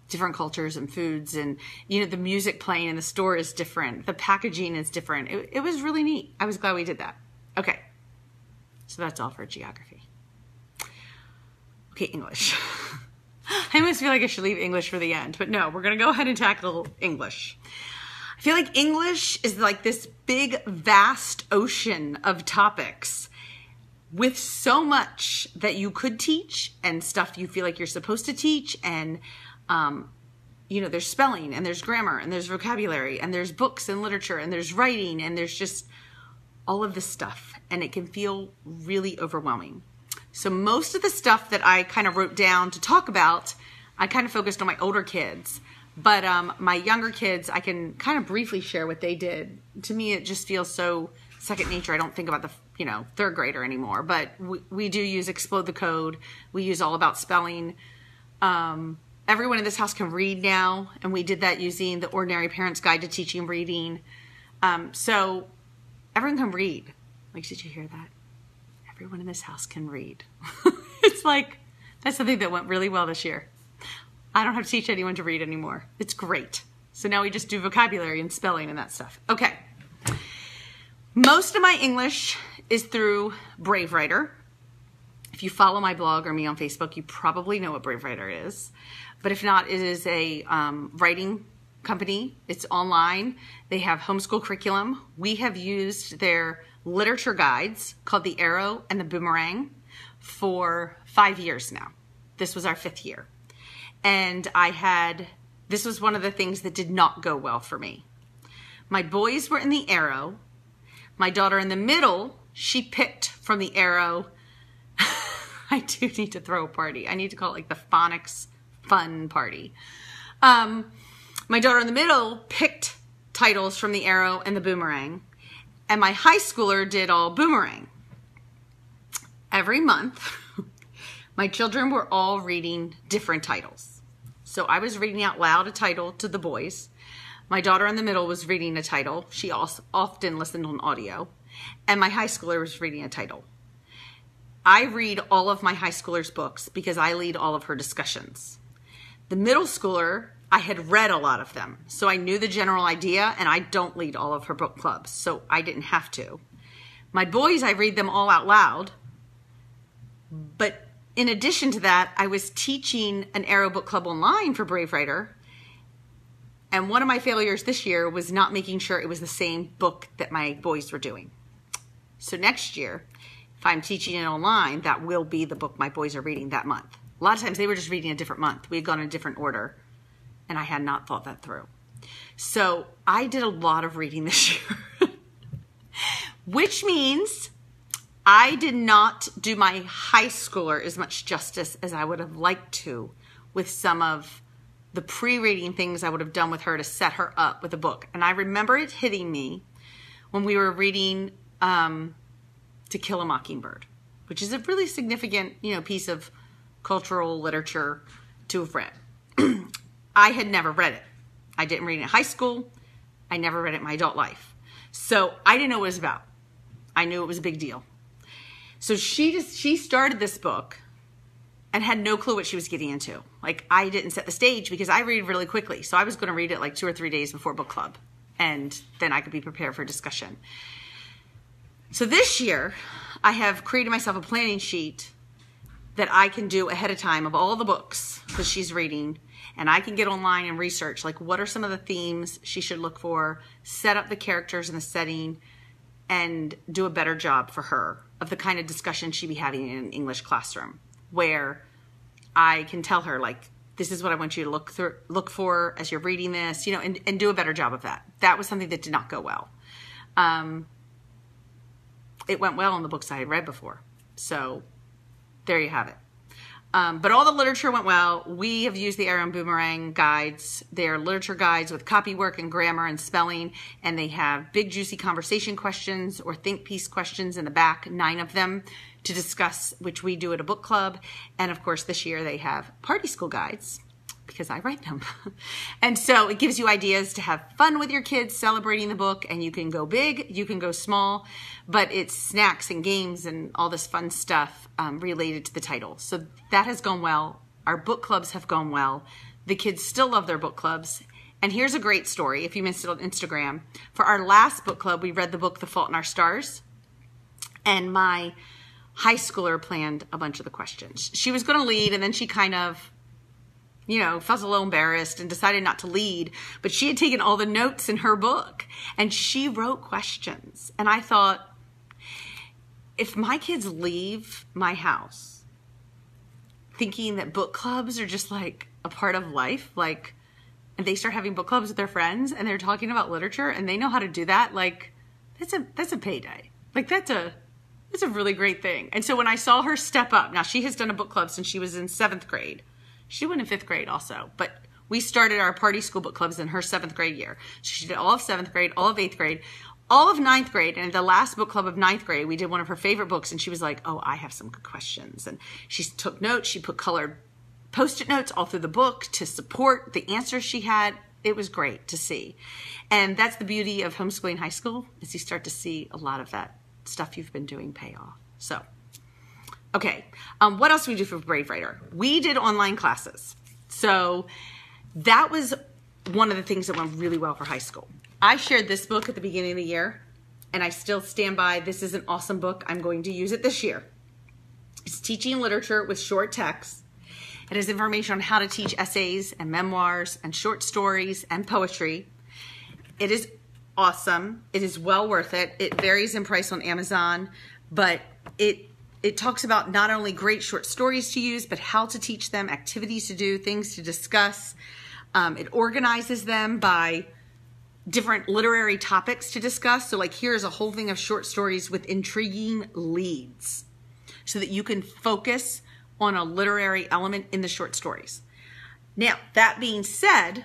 different cultures and foods, and the music playing in the store is different, the packaging is different. It was really neat. I was glad we did that. Okay, so that's all for geography. Okay, English. I almost feel like I should leave English for the end, but no, we're gonna go ahead and tackle English. I feel like English is like this big vast ocean of topics with so much that you could teach and stuff you feel like you're supposed to teach, and there's spelling, and there's grammar, and there's vocabulary, and there's books and literature, and there's writing, and there's just all of this stuff, and it can feel really overwhelming. So most of the stuff that I kind of wrote down to talk about, I kind of focused on my older kids, but my younger kids, I can kind of briefly share what they did. To me, it just feels so second nature. I don't think about the third grader anymore, but we do use Explode the Code. We use All About Spelling. Everyone in this house can read now, and we did that using the Ordinary Parent's Guide to Teaching Reading. So everyone can read. Like, did you hear that? Everyone in this house can read. It's like, that's something that went really well this year. I don't have to teach anyone to read anymore. It's great. So now we just do vocabulary and spelling and that stuff. Okay. Most of my English is through Brave Writer. If you follow my blog or me on Facebook, you probably know what Brave Writer is. But if not, it is a writing company. It's online. They have homeschool curriculum. We have used their literature guides called The Arrow and the Boomerang for 5 years now. This was our 5th year. And this was one of the things that did not go well for me. My boys were in the Arrow. My daughter in the middle, she picked from the Arrow. I do need to throw a party. I need to call it like the phonics fun party. My daughter in the middle picked titles from the Arrow and the Boomerang, and my high schooler did all Boomerang. Every month, my children were all reading different titles. So I was reading out loud a title to the boys. My daughter in the middle was reading a title. She also often listened on audio. And my high schooler was reading a title. I read all of my high schooler's books because I lead all of her discussions. The middle schooler, I had read a lot of them, so I knew the general idea, and I don't lead all of her book clubs, so I didn't have to. My boys, I read them all out loud, but in addition to that, I was teaching an Arrow book club online for Brave Writer, and one of my failures this year was not making sure it was the same book that my boys were doing. So next year, if I'm teaching it online, that will be the book my boys are reading that month. A lot of times they were just reading a different month. We had gone in a different order, and I had not thought that through. So I did a lot of reading this year, which means I did not do my high schooler as much justice as I would have liked to with some of the pre-reading things I would have done with her to set her up with a book. And I remember it hitting me when we were reading To Kill a Mockingbird, which is a really significant, piece of cultural literature to have read. I had never read it. I didn't read it in high school. I never read it in my adult life. So I didn't know what it was about. I knew it was a big deal. So she started this book and had no clue what she was getting into. Like, I didn't set the stage because I read really quickly. So I was going to read it like 2 or 3 days before book club. And then I could be prepared for discussion. So this year, I have created myself a planning sheet that I can do ahead of time of all the books that she's reading. And I can get online and research, like, what are some of the themes she should look for, set up the characters and the setting, and do a better job for her of the kind of discussion she'd be having in an English classroom, where I can tell her, like, this is what I want you to look for as you're reading this, and do a better job of that. That was something that did not go well. It went well in the books I had read before. So there you have it. But all the literature went well. We have used the Arrow and Boomerang guides. They're literature guides with copy work and grammar and spelling, and they have big, juicy conversation questions or think piece questions in the back, 9 of them, to discuss, which we do at a book club. And of course, this year they have party school guides, because I write them. And so it gives you ideas to have fun with your kids celebrating the book, and you can go big, you can go small, but it's snacks and games and all this fun stuff related to the title. So that has gone well. Our book clubs have gone well. The kids still love their book clubs. And here's a great story, if you missed it on Instagram. For our last book club, we read the book The Fault in Our Stars, and my high schooler planned a bunch of the questions. She was going to lead, and then she kind of felt a little embarrassed and decided not to lead, but she had taken all the notes in her book and she wrote questions. And I thought, if my kids leave my house thinking that book clubs are just like a part of life, like, and they start having book clubs with their friends and they're talking about literature and they know how to do that, like, that's a payday. Like, that's a really great thing. And so when I saw her step up, now she has done a book club since she was in 7th grade. She went in 5th grade also, but we started our party school book clubs in her 7th grade year. So she did all of 7th grade, all of 8th grade, all of 9th grade. And at the last book club of 9th grade, we did one of her favorite books. And she was like, oh, I have some good questions. And she took notes. She put colored Post-it notes all through the book to support the answers she had. It was great to see. And that's the beauty of homeschooling high school, is you start to see a lot of that stuff you've been doing pay off. So, okay, what else do we do for Brave Writer? We did online classes. So that was one of the things that went really well for high school. I shared this book at the beginning of the year, and I still stand by, this is an awesome book. I'm going to use it this year. It's Teaching Literature with Short Text. It has information on how to teach essays and memoirs and short stories and poetry. It is awesome. It is well worth it. It varies in price on Amazon, but it talks about not only great short stories to use, but how to teach them, activities to do, things to discuss. It organizes them by different literary topics to discuss. So like, here's a whole thing of short stories with intriguing leads so that you can focus on a literary element in the short stories. Now, that being said,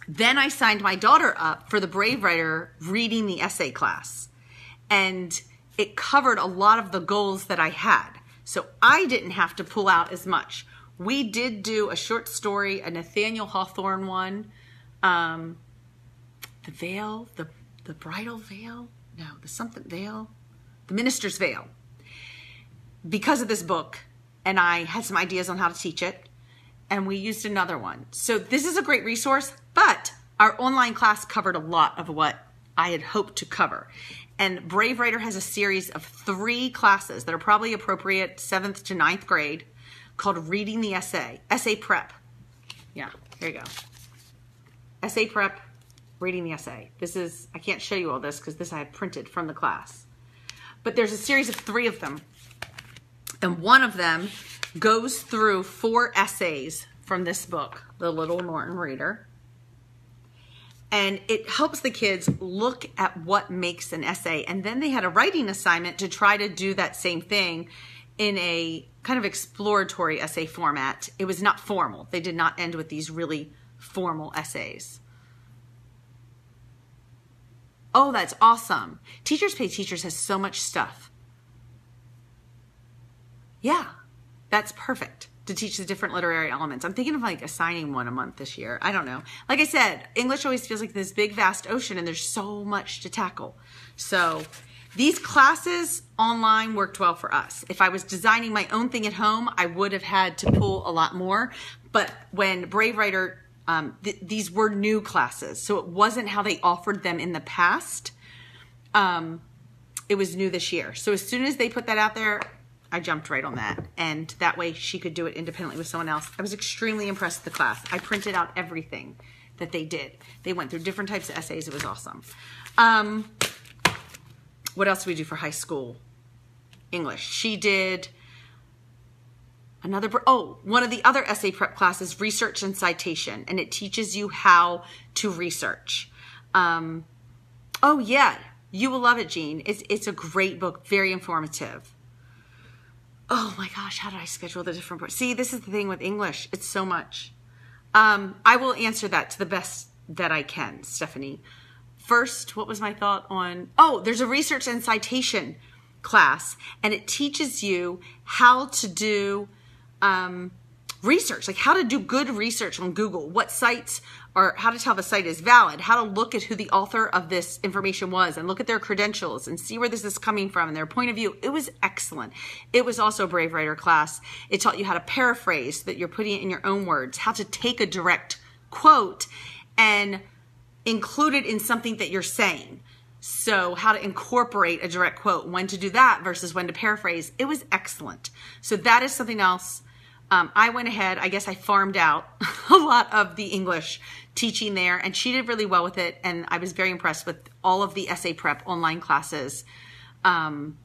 then I signed my daughter up for the Brave Writer reading the essay class. And it covered a lot of the goals that I had. So I didn't have to pull out as much. We did do a short story, a Nathaniel Hawthorne one, the veil, the bridal veil, no, the something veil, the minister's veil, because of this book. And I had some ideas on how to teach it, and we used another one. So this is a great resource, but our online class covered a lot of what I had hoped to cover. And Brave Writer has a series of 3 classes that are probably appropriate 7th to 9th grade, called Reading the Essay, Essay Prep. Yeah, here you go. Essay Prep, Reading the Essay. This is, I can't show you all this because this I had printed from the class. But there's a series of 3 of them. And one of them goes through 4 essays from this book, The Little Norton Reader. And it helps the kids look at what makes an essay. And then they had a writing assignment to try to do that same thing in a kind of exploratory essay format. It was not formal. They did not end with these really formal essays. Oh, that's awesome. Teachers Pay Teachers has so much stuff. Yeah, that's perfect to teach the different literary elements. I'm thinking of like assigning one a month this year. I don't know. Like I said, English always feels like this big, vast ocean, and there's so much to tackle. So these classes online worked well for us. If I was designing my own thing at home, I would have had to pull a lot more. But when Brave Writer, these were new classes, so it wasn't how they offered them in the past. It was new this year. So as soon as they put that out there, I jumped right on that. And that way she could do it independently with someone else. I was extremely impressed with the class. I printed out everything that they did. They went through different types of essays. It was awesome. What else did we do for high school English? She did one of the other essay prep classes, research and citation, and it teaches you how to research. Oh yeah, you will love it, Jean. It's a great book, very informative. Oh my gosh, how did I schedule the different parts? See, this is the thing with English. It's so much. I will answer that to the best that I can, Stephanie. First, what was my thought on, there's a research and citation class, and it teaches you how to do research, like how to do good research on Google, what sites are, how to tell the site is valid, how to look at who the author of this information was and look at their credentials and see where this is coming from and their point of view. It was excellent. It was also a Brave Writer class. It taught you how to paraphrase so that you're putting it in your own words, how to take a direct quote and include it in something that you're saying. So how to incorporate a direct quote, when to do that versus when to paraphrase. It was excellent. So that is something else. I went ahead, I guess I farmed out a lot of the English teaching there, and she did really well with it, and I was very impressed with all of the essay prep online classes from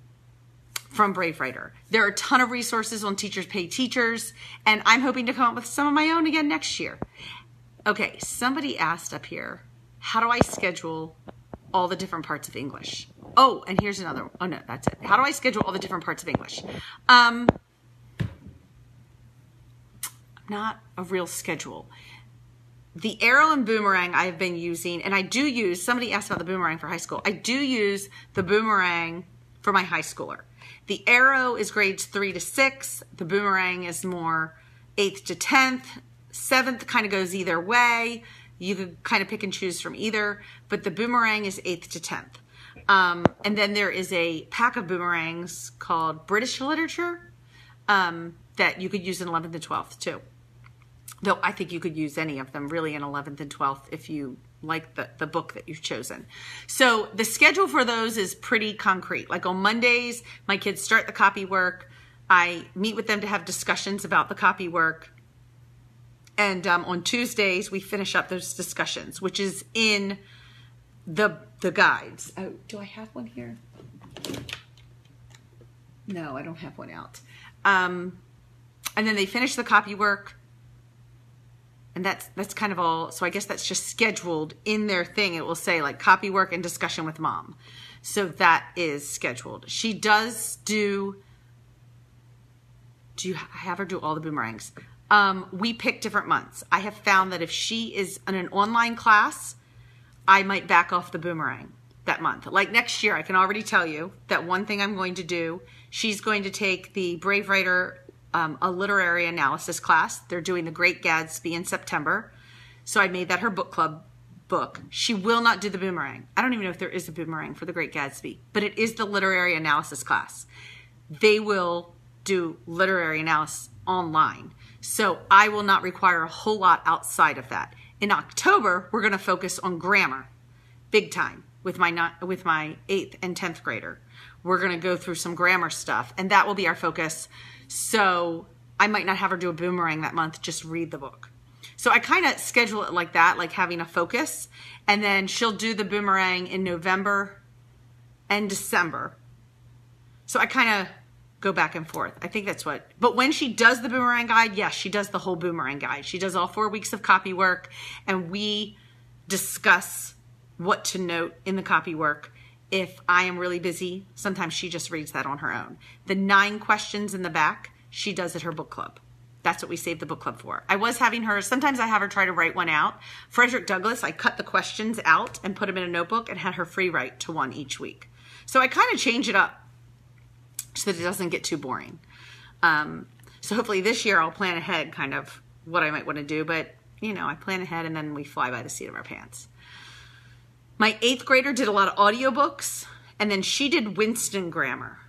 Brave Writer. There are a ton of resources on Teachers Pay Teachers, and I'm hoping to come up with some of my own again next year. Okay, somebody asked up here, how do I schedule all the different parts of English? Oh, and here's another one. Oh no, that's it. How do I schedule all the different parts of English? Not a real schedule. The arrow and boomerang I have been using, and I do use, somebody asked about the boomerang for high school. I do use the boomerang for my high schooler. The arrow is grades 3 to 6. The boomerang is more 8th to 10th. 7th kind of goes either way. You could kind of pick and choose from either, but the boomerang is 8th to 10th. And then there is a pack of boomerangs called British Literature that you could use in 11th and 12th too. Though I think you could use any of them really in 11th and 12th if you like the book that you've chosen. So the schedule for those is pretty concrete. Like on Mondays, my kids start the copy work. I meet with them to have discussions about the copy work. And on Tuesdays, we finish up those discussions, which is in the guides. Oh, do I have one here? No, I don't have one out. And then they finish the copy work. And that's kind of all. So I guess that's just scheduled in their thing. It will say like copy work and discussion with mom. So that is scheduled. She does do you have her do all the boomerangs? We pick different months. I have found that if she is in an online class, I might back off the boomerang that month. Like next year, I can already tell you that one thing I'm going to do, she's going to take the Brave Writer a literary analysis class. They're doing The Great Gatsby in September. So I made that her book club book. She will not do the boomerang. I don't even know if there is a boomerang for The Great Gatsby, but it is the literary analysis class. They will do literary analysis online. So I will not require a whole lot outside of that. In October, we're going to focus on grammar big time with my 8th and 10th grader. We're going to go through some grammar stuff, and that will be our focus. So I might not have her do a boomerang that month, just read the book. So I kind of schedule it like that, like having a focus, and then she'll do the boomerang in November and December. So I kind of go back and forth. I think that's what, but when she does the boomerang guide, yes, she does the whole boomerang guide. She does all 4 weeks of copy work, and we discuss what to note in the copy work If I am really busy, sometimes she just reads that on her own. The 9 questions in the back, she does at her book club. That's what we saved the book club for. I was having her, sometimes I have her try to write one out. Frederick Douglass, I cut the questions out and put them in a notebook and had her free write to one each week. So I kind of change it up so that it doesn't get too boring. So hopefully this year I'll plan ahead kind of what I might want to do, but you know, I plan ahead and then we fly by the seat of our pants. My 8th grader did a lot of audiobooks, and then she did Winston grammar.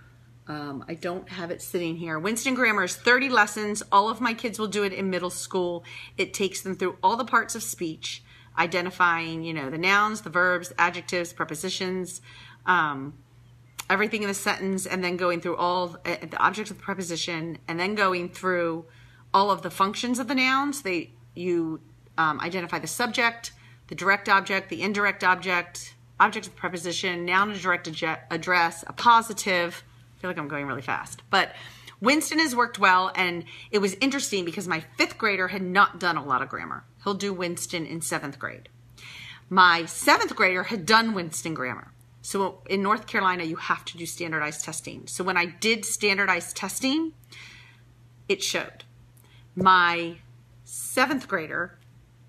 I don't have it sitting here. Winston grammar is 30 lessons. All of my kids will do it in middle school. It takes them through all the parts of speech, identifying, you know, the nouns, the verbs, adjectives, prepositions, everything in the sentence, and then going through all the objects of the preposition, and then going through all of the functions of the nouns. You identify the subject, the direct object, the indirect object, object of the preposition, noun and direct address, a positive. I feel like I'm going really fast. But Winston has worked well, and it was interesting because my 5th grader had not done a lot of grammar. He'll do Winston in 7th grade. My 7th grader had done Winston grammar. So in North Carolina, you have to do standardized testing. So when I did standardized testing, it showed. My 7th grader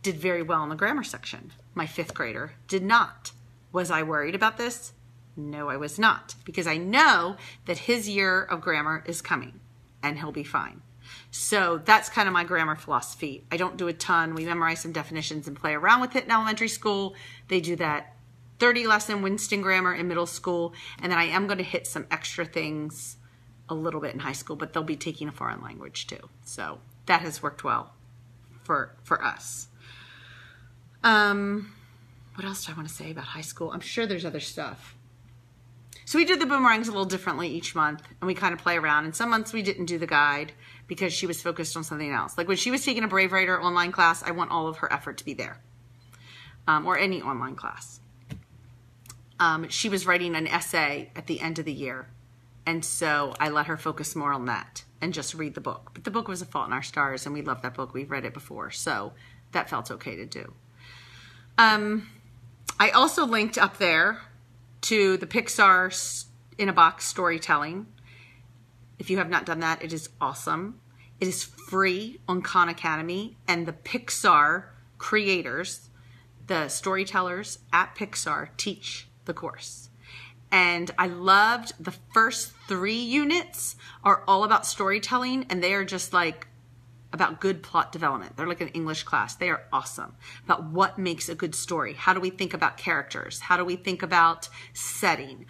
did very well in the grammar section. My 5th grader did not. Was I worried about this? No, I was not, because I know that his year of grammar is coming and he'll be fine. So that's kind of my grammar philosophy. I don't do a ton. We memorize some definitions and play around with it in elementary school. They do that 30 lesson Winston grammar in middle school. And then I am going to hit some extra things a little bit in high school, but they'll be taking a foreign language too. So that has worked well for us. What else do I want to say about high school? I'm sure there's other stuff. So we did the boomerangs a little differently each month, and we kind of play around. And some months we didn't do the guide because she was focused on something else. Like when she was taking a Brave Writer online class, I want all of her effort to be there, or any online class. She was writing an essay at the end of the year, and so I let her focus more on that and just read the book. But the book was A Fault in Our Stars, and we loved that book. We've read it before, so that felt okay to do. I also linked up there to the Pixar in a Box storytelling. If you have not done that, it is awesome. It is free on Khan Academy, and the Pixar creators, the storytellers at Pixar, teach the course. And I loved the first 3 units are all about storytelling, and they are just like about good plot development. They're like an English class. They are awesome. About what makes a good story. How do we think about characters? How do we think about setting?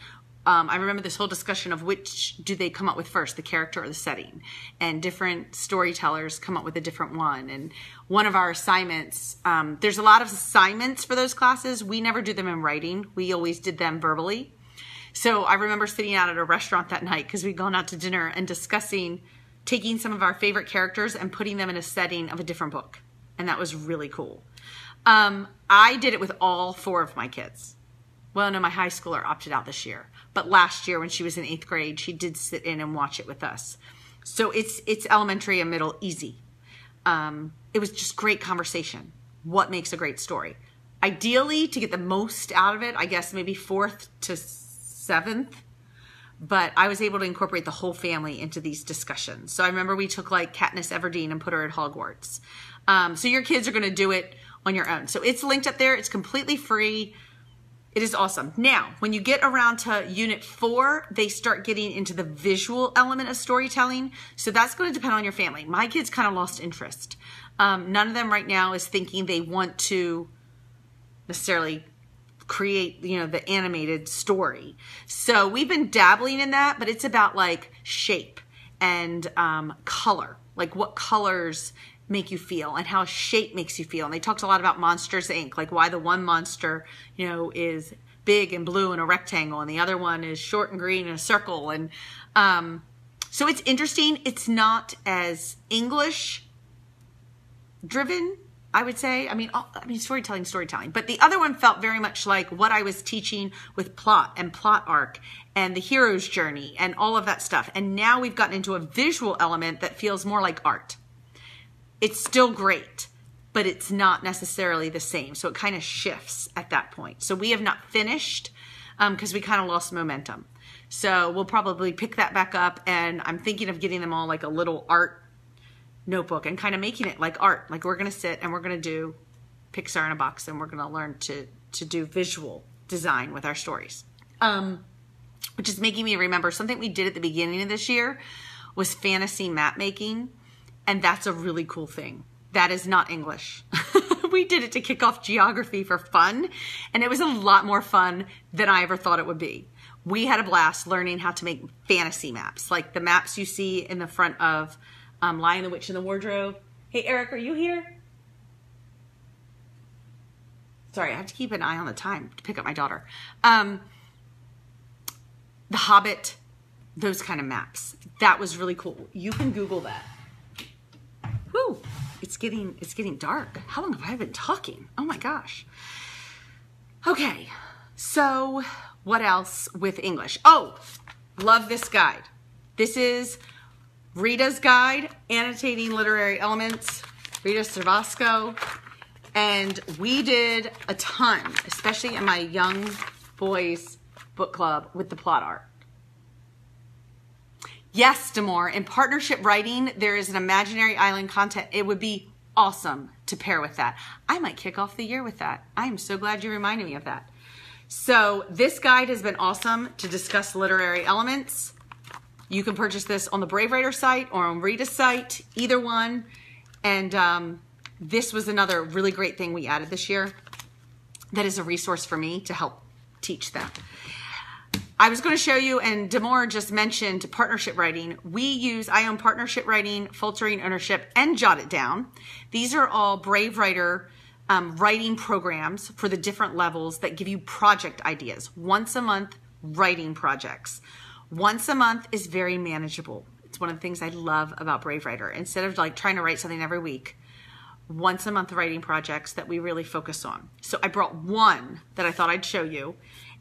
I remember this whole discussion of which do they come up with first, the character or the setting? And different storytellers come up with a different one. And one of our assignments, there's a lot of assignments for those classes. We never do them in writing. We always did them verbally. So I remember sitting out at a restaurant that night because we'd gone out to dinner and discussing taking some of our favorite characters and putting them in a setting of a different book. And that was really cool. I did it with all 4 of my kids. Well, no, my high schooler opted out this year. But last year when she was in 8th grade, she did sit in and watch it with us. So it's elementary and middle easy. It was just great conversation. What makes a great story? Ideally, to get the most out of it, I guess maybe 4th to 7th. But I was able to incorporate the whole family into these discussions. So I remember we took like Katniss Everdeen and put her at Hogwarts. So your kids are going to do it on your own. So it's linked up there. It's completely free. It is awesome. Now, when you get around to Unit 4, they start getting into the visual element of storytelling. So that's going to depend on your family. My kids kind of lost interest. None of them right now is thinking they want to necessarily create, the animated story. So we've been dabbling in that, but it's about like shape and color, like what colors make you feel and how shape makes you feel. And they talked a lot about Monsters, Inc., like why the one monster, is big and blue and a rectangle and the other one is short and green and a circle. And so it's interesting. It's not as English driven, I would say. I mean, storytelling. But the other one felt very much like what I was teaching with plot and plot arc and the hero's journey and all of that stuff. And now we've gotten into a visual element that feels more like art. It's still great, but it's not necessarily the same. So it kind of shifts at that point. So we have not finished because we kind of lost momentum. So we'll probably pick that back up, and I'm thinking of getting them all like a little art notebook and kind of making it like art. Like we're going to sit and we're going to do Pixar in a box, and we're going to learn to do visual design with our stories. Which is making me remember something we did at the beginning of this year was fantasy map making. And that's a really cool thing. That is not English. We did it to kick off geography for fun. And it was a lot more fun than I ever thought it would be. We had a blast learning how to make fantasy maps. Like the maps you see in the front of Lion, the Witch, and the Wardrobe. Hey, Eric, are you here? Sorry, I have to keep an eye on the time to pick up my daughter. The Hobbit, those kind of maps. That was really cool. You can Google that. Whew, it's getting dark. How long have I been talking? Oh my gosh. Okay, so what else with English? Oh, love this guide. This is Rita's Guide, Annotating Literary Elements, Rita Cervasco. And we did a ton, especially in my young boys book club with the plot art. Yes, Damore, in partnership writing, there is an imaginary island content. It would be awesome to pair with that. I might kick off the year with that. I am so glad you reminded me of that. So this guide has been awesome to discuss literary elements. You can purchase this on the Brave Writer site or on Rita's site, either one. And this was another really great thing we added this year that is a resource for me to help teach them. I was going to show you, and Damore just mentioned partnership writing. I own partnership writing, Faltering Ownership, and Jot It Down. These are all Brave Writer writing programs for the different levels that give you project ideas. Once a month, writing projects. Once a month is very manageable. It's one of the things I love about Brave Writer. Instead of like trying to write something every week, once a month writing projects that we really focus on. So I brought one that I thought I'd show you.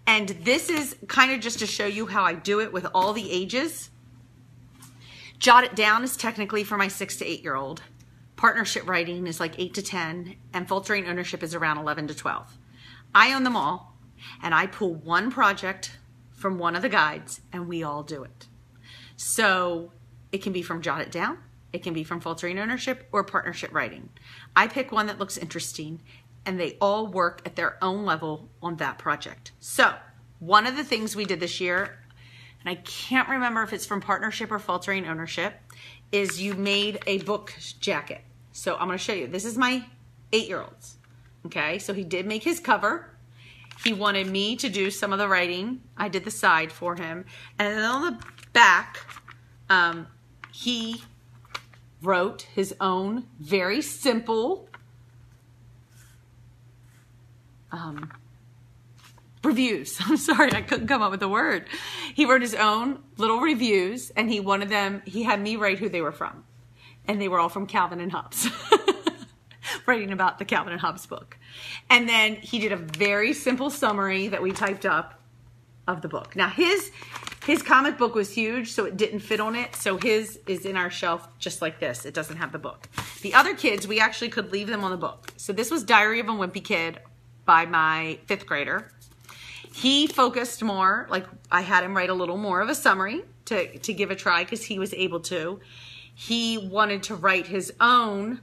And this is kind of just to show you how I do it with all the ages. Jot It Down is technically for my 6 to 8 year old. Partnership writing is like 8 to 10, and Faltering Ownership is around 11 to 12. I own them all, and I pull one project from one of the guides, and we all do it. So it can be from Jot It Down, it can be from Faltering Ownership, or partnership writing. I pick one that looks interesting, and they all work at their own level on that project. So one of the things we did this year, and I can't remember if it's from partnership or Faltering Ownership, is you made a book jacket. So I'm going to show you. This is my 8-year-old's. Okay, so he did make his cover. He wanted me to do some of the writing. I did the side for him. And then on the back, he wrote his own very simple reviews. I'm sorry, I couldn't come up with a word. He wrote his own little reviews, and he had me write who they were from. And they were all from Calvin and Hobbes. Writing about the Calvin and Hobbes book. And then he did a very simple summary that we typed up of the book. Now his comic book was huge, so it didn't fit on it. So his is in our shelf just like this. It doesn't have the book. The other kids, we actually could leave them on the book. So this was Diary of a Wimpy Kid by my 5th grader. He focused more, like I had him write a little more of a summary to give a try because he was able to. He wanted to write his own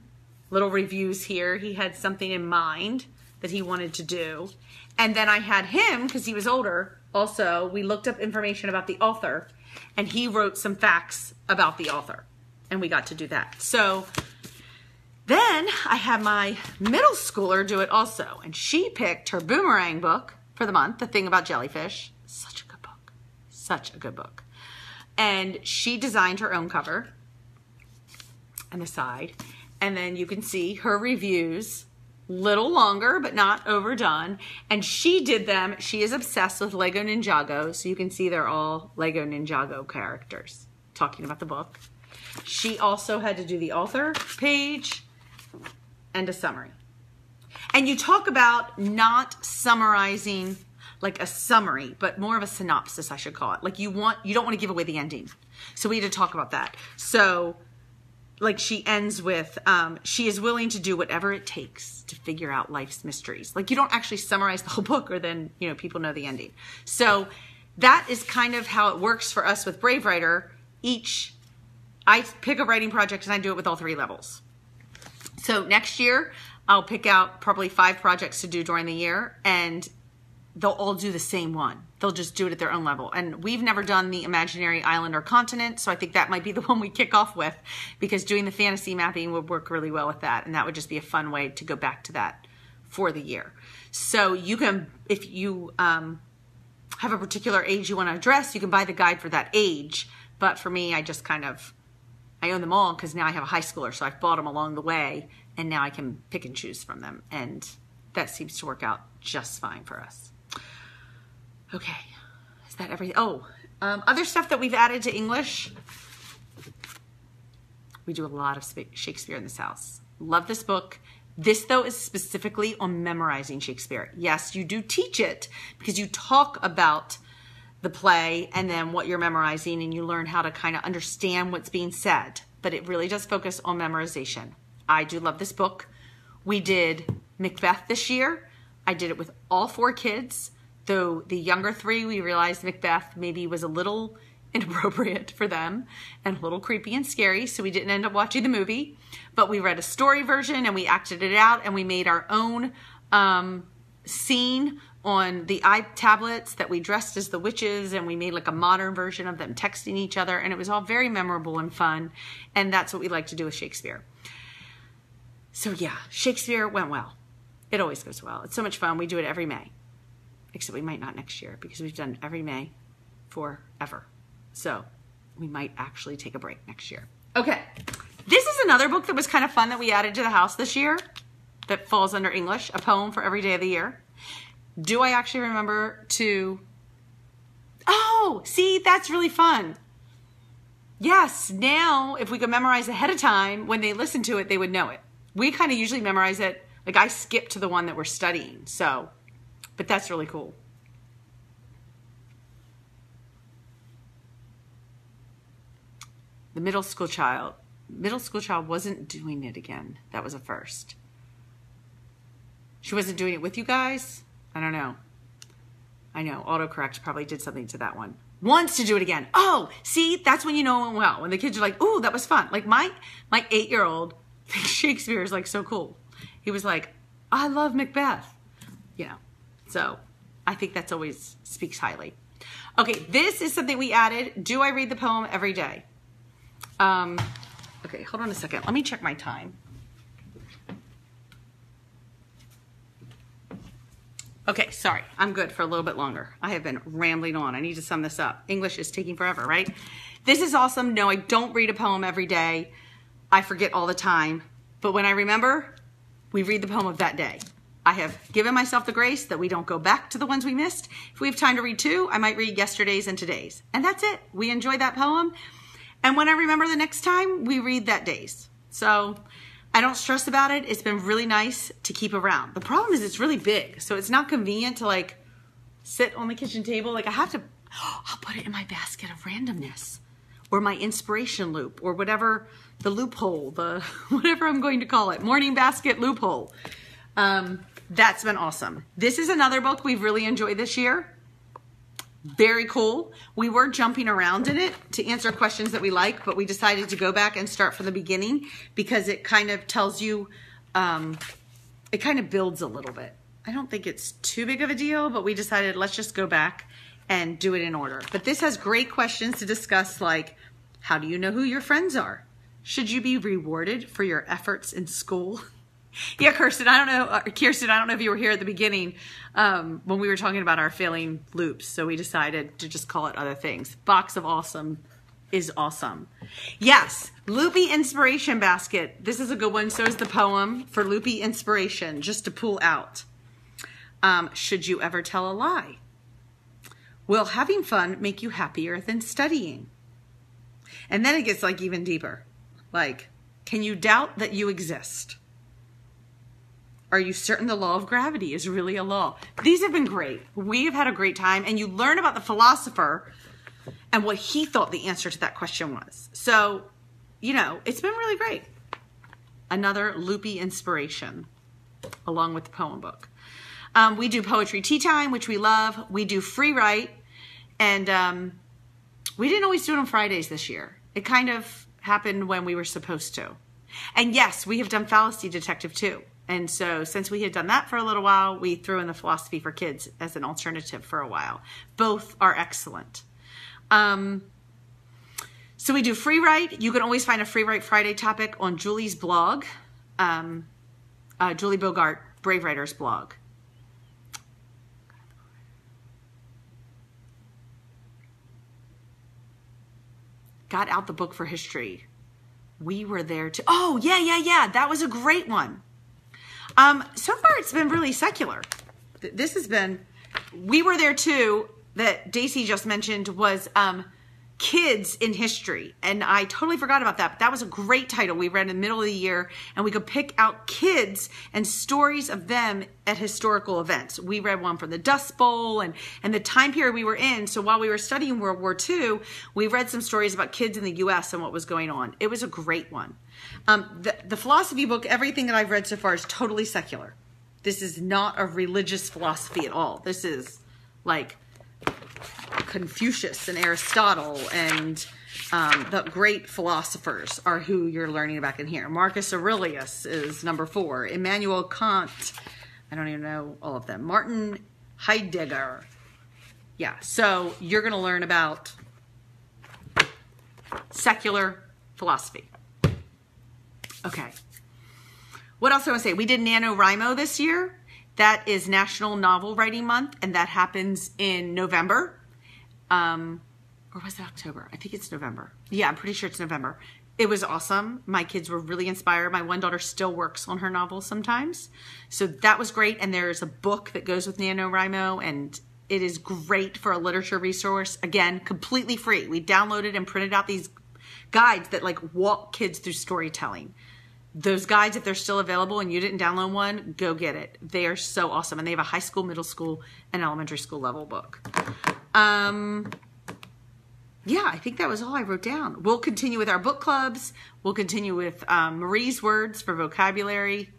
little reviews here. He had something in mind that he wanted to do. And then I had him, because he was older, also, we looked up information about the author, and he wrote some facts about the author. And we got to do that. So then I had my middle schooler do it also. And she picked her Boomerang book for the month, The Thing About Jellyfish. Such a good book. Such a good book. And she designed her own cover and the side. And then you can see her reviews, little longer, but not overdone. And she did them. She is obsessed with Lego Ninjago. So you can see they're all Lego Ninjago characters talking about the book. She also had to do the author page and a summary. And you talk about not summarizing like a summary, but more of a synopsis, I should call it. Like you don't want to give away the ending. So we had to talk about that. So like she ends with, she is willing to do whatever it takes to figure out life's mysteries. Like you don't actually summarize the whole book or then, you know, people know the ending. So that is kind of how it works for us with Brave Writer. I pick a writing project and I do it with all 3 levels. So next year, I'll pick out probably 5 projects to do during the year and they'll all do the same one. They'll just do it at their own level. And we've never done the imaginary island or continent, so I think that might be the one we kick off with because doing the fantasy mapping would work really well with that. And that would just be a fun way to go back to that for the year. So you can, if you have a particular age you want to address, you can buy the guide for that age. But for me, I just kind of, I own them all because now I have a high schooler, so I've bought them along the way and now I can pick and choose from them. And that seems to work out just fine for us. Okay, is that everything? Oh, other stuff that we've added to English. We do a lot of Shakespeare in this house. Love this book. This, though, is specifically on memorizing Shakespeare. Yes, you do teach it because you talk about the play and then what you're memorizing and you learn how to kind of understand what's being said. But it really does focus on memorization. I do love this book. We did Macbeth this year. I did it with all 4 kids. Though the younger 3, we realized Macbeth maybe was a little inappropriate for them and a little creepy and scary, so we didn't end up watching the movie. But we read a story version and we acted it out and we made our own scene on the tablets that we dressed as the witches and we made like a modern version of them texting each other and it was all very memorable and fun and that's what we like to do with Shakespeare. So yeah, Shakespeare went well. It always goes well. It's so much fun. We do it every May. Except we might not next year because we've done every May forever. So we might actually take a break next year. Okay. This is another book that was kind of fun that we added to the house this year that falls under English, a poem for every day of the year. Do I actually remember to... Oh, see, that's really fun. Yes, now if we could memorize ahead of time, when they listen to it, they would know it. We kind of usually memorize it. Like I skip to the one that we're studying. So... But that's really cool. The middle school child wasn't doing it again. That was a first. She wasn't doing it with you guys? I don't know. I know, autocorrect probably did something to that one. Wants to do it again. Oh, see, that's when you know it went well. When the kids are like, ooh, that was fun. Like my 8-year-old thinks Shakespeare is like so cool. He was like, I love Macbeth. You know. So I think that's always speaks highly. Okay, this is something we added. Do I read the poem every day? Okay, hold on a second. Let me check my time. Okay, sorry. I'm good for a little bit longer. I have been rambling on. I need to sum this up. English is taking forever, right? This is awesome. No, I don't read a poem every day. I forget all the time. But when I remember, we read the poem of that day. I have given myself the grace that we don't go back to the ones we missed. If we have time to read 2, I might read yesterday's and today's. And that's it. We enjoy that poem. And when I remember the next time, we read that day's. So I don't stress about it. It's been really nice to keep around. The problem is it's really big. So it's not convenient to like sit on the kitchen table. Like I have to, I'll put it in my basket of randomness or my inspiration loop or whatever, the loophole, the whatever I'm going to call it, morning basket loophole. That's been awesome. This is another book we've really enjoyed this year. Very cool. We were jumping around in it to answer questions that we like, but we decided to go back and start from the beginning because it kind of tells you, it kind of builds a little bit. I don't think it's too big of a deal, but we decided let's just go back and do it in order. But this has great questions to discuss, like, how do you know who your friends are? Should you be rewarded for your efforts in school? Yeah, Kirsten, I don't know if you were here at the beginning when we were talking about our failing loops. So we decided to just call it other things. Box of Awesome is awesome. Yes, Loopy Inspiration Basket. This is a good one. So is the poem for Loopy Inspiration, just to pull out. Should you ever tell a lie? Will having fun make you happier than studying? And then it gets like even deeper. Like, can you doubt that you exist? Are you certain the law of gravity is really a law? These have been great. We have had a great time, and you learn about the philosopher and what he thought the answer to that question was. So you know, it's been really great. Another loopy inspiration along with the poem book. We do poetry tea time, which we love. We do free write, and we didn't always do it on Fridays this year. It kind of happened when we were supposed to. And yes, we have done Fallacy Detective too. And so since we had done that for a little while, we threw in the Philosophy for Kids as an alternative for a while. Both are excellent. So we do free write. You can always find a Free Write Friday topic on Julie's blog, Julie Bogart, Brave Writers blog. Got out the book for history. We were there too. Oh, yeah. That was a great one. So far, it's been really secular. This has been, we were there too, that Daisy just mentioned was Kids in History. And I totally forgot about that. But that was a great title we read in the middle of the year. And we could pick out kids and stories of them at historical events. We read one from the Dust Bowl and the time period we were in. So while we were studying World War II, we read some stories about kids in the U.S. and what was going on. It was a great one. The philosophy book, everything that I've read so far is totally secular. This is not a religious philosophy at all. This is like Confucius and Aristotle and the great philosophers are who you're learning about in here. Marcus Aurelius is number 4. Immanuel Kant. I don't even know all of them. Martin Heidegger. Yeah, so you're going to learn about secular philosophy. Okay. What else do I want to say? We did NaNoWriMo this year. That is National Novel Writing Month, and that happens in November. Or was it October? I think it's November. Yeah, I'm pretty sure it's November. It was awesome. My kids were really inspired. My one daughter still works on her novel sometimes. So that was great. And there's a book that goes with NaNoWriMo, and it is great for a literature resource. Again, completely free. We downloaded and printed out these guides that like walk kids through storytelling. Those guides, if they're still available and you didn't download one, go get it. They are so awesome. And they have a high school, middle school, and elementary school level book. Yeah, I think that was all I wrote down. We'll continue with our book clubs. We'll continue with Marie's Words for vocabulary.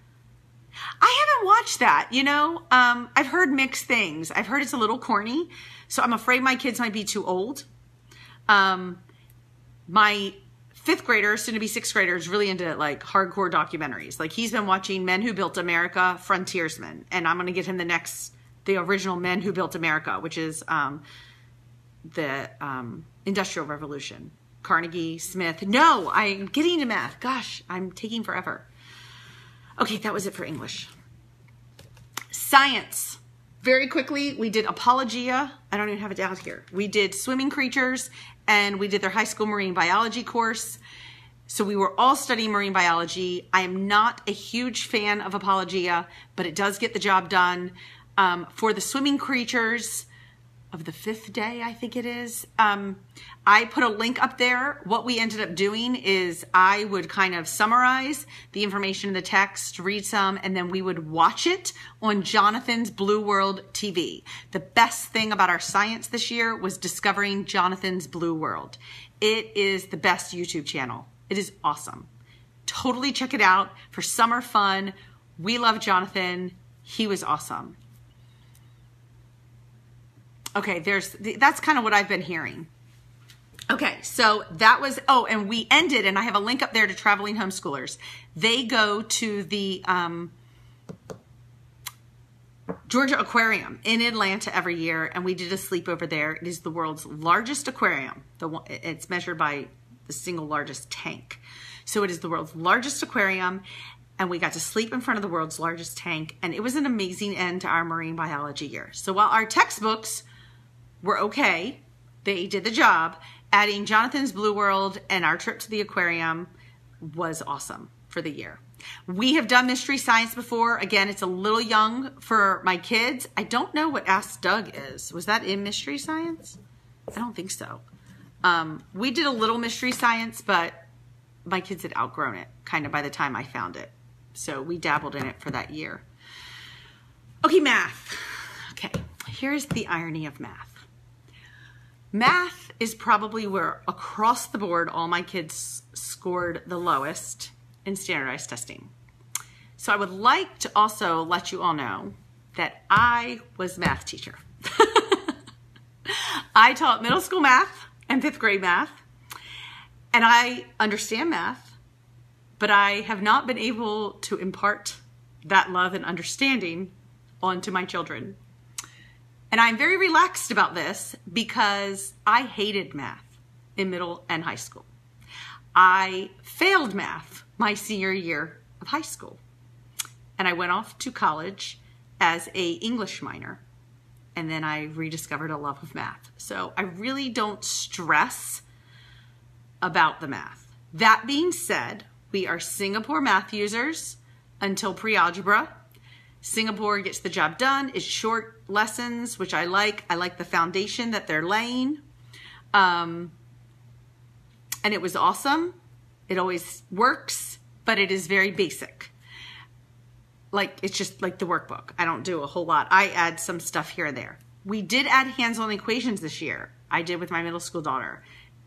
I haven't watched that, you know. I've heard mixed things. I've heard it's a little corny, so I'm afraid my kids might be too old. My 5th grader, soon to be 6th grader, is really into like hardcore documentaries. Like he's been watching Men Who Built America, Frontiersmen, and I'm going to get him the original Men Who Built America, which is the Industrial Revolution. Carnegie, Smith. No, I'm getting to math. Gosh, I'm taking forever. Okay, that was it for English. Science. Very quickly, we did Apologia. I don't even have it down here. We did Swimming Creatures, and we did their high school marine biology course. So we were all studying marine biology. I am not a huge fan of Apologia, but it does get the job done. For the Swimming Creatures of the 5th day, I think it is, I put a link up there. What we ended up doing is I would kind of summarize the information in the text, read some, and then we would watch it on Jonathan's Blue World TV. The best thing about our science this year was discovering Jonathan's Blue World. It is the best YouTube channel. It is awesome. Totally check it out for summer fun. We love Jonathan. He was awesome. Okay, that's kind of what I've been hearing. Okay, so that was, oh, and we ended, and I have a link up there to Traveling Homeschoolers. They go to the Georgia Aquarium in Atlanta every year, and we did a sleepover there. It is the world's largest aquarium. It's measured by the single largest tank. So it is the world's largest aquarium, and we got to sleep in front of the world's largest tank, and it was an amazing end to our marine biology year. So while our textbooks were okay, they did the job, adding Jonathan's Blue World and our trip to the aquarium was awesome for the year. We have done Mystery Science before. Again, it's a little young for my kids. I don't know what Ask Doug is. Was that in Mystery Science? I don't think so. We did a little Mystery Science, but my kids had outgrown it kind of by the time I found it. So we dabbled in it for that year. Okay, math. Okay, here's the irony of math. Math is probably where across the board all my kids' scored the lowest in standardized testing. So I would like to also let you all know that I was a math teacher. I taught middle school math and 5th grade math, and I understand math, but I have not been able to impart that love and understanding onto my children. And I'm very relaxed about this because I hated math in middle and high school. I failed math my senior year of high school. And I went off to college as a English minor. And then I rediscovered a love of math. So I really don't stress about the math. That being said, we are Singapore math users until pre-algebra. Singapore gets the job done. It's short lessons, which I like. I like the foundation that they're laying. And it was awesome. It always works, but it is very basic. Like, it's just like the workbook. I don't do a whole lot. I add some stuff here and there. We did add hands-on equations this year. I did with my middle school daughter.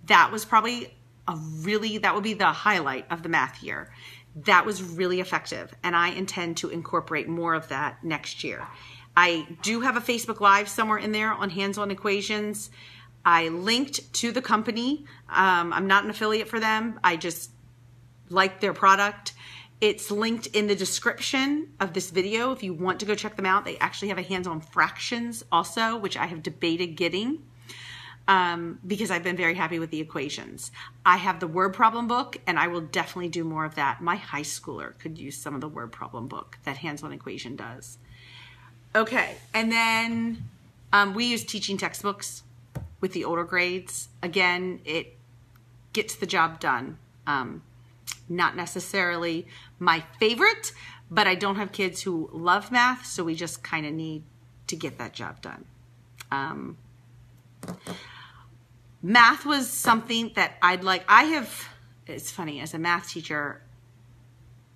That was probably that would be the highlight of the math year. That was really effective, and I intend to incorporate more of that next year. I do have a Facebook Live somewhere in there on hands-on equations. I linked to the company. I'm not an affiliate for them. I just like their product. It's linked in the description of this video if you want to go check them out. They actually have a hands-on fractions also, which I have debated getting because I've been very happy with the equations. I have the word problem book, and I will definitely do more of that. My high schooler could use some of the word problem book that hands-on equation does. Okay, and then we use teaching textbooks with the older grades. Again, it gets the job done. Not necessarily my favorite, but I don't have kids who love math, so we just kind of need to get that job done. Math was something that it's funny, as a math teacher,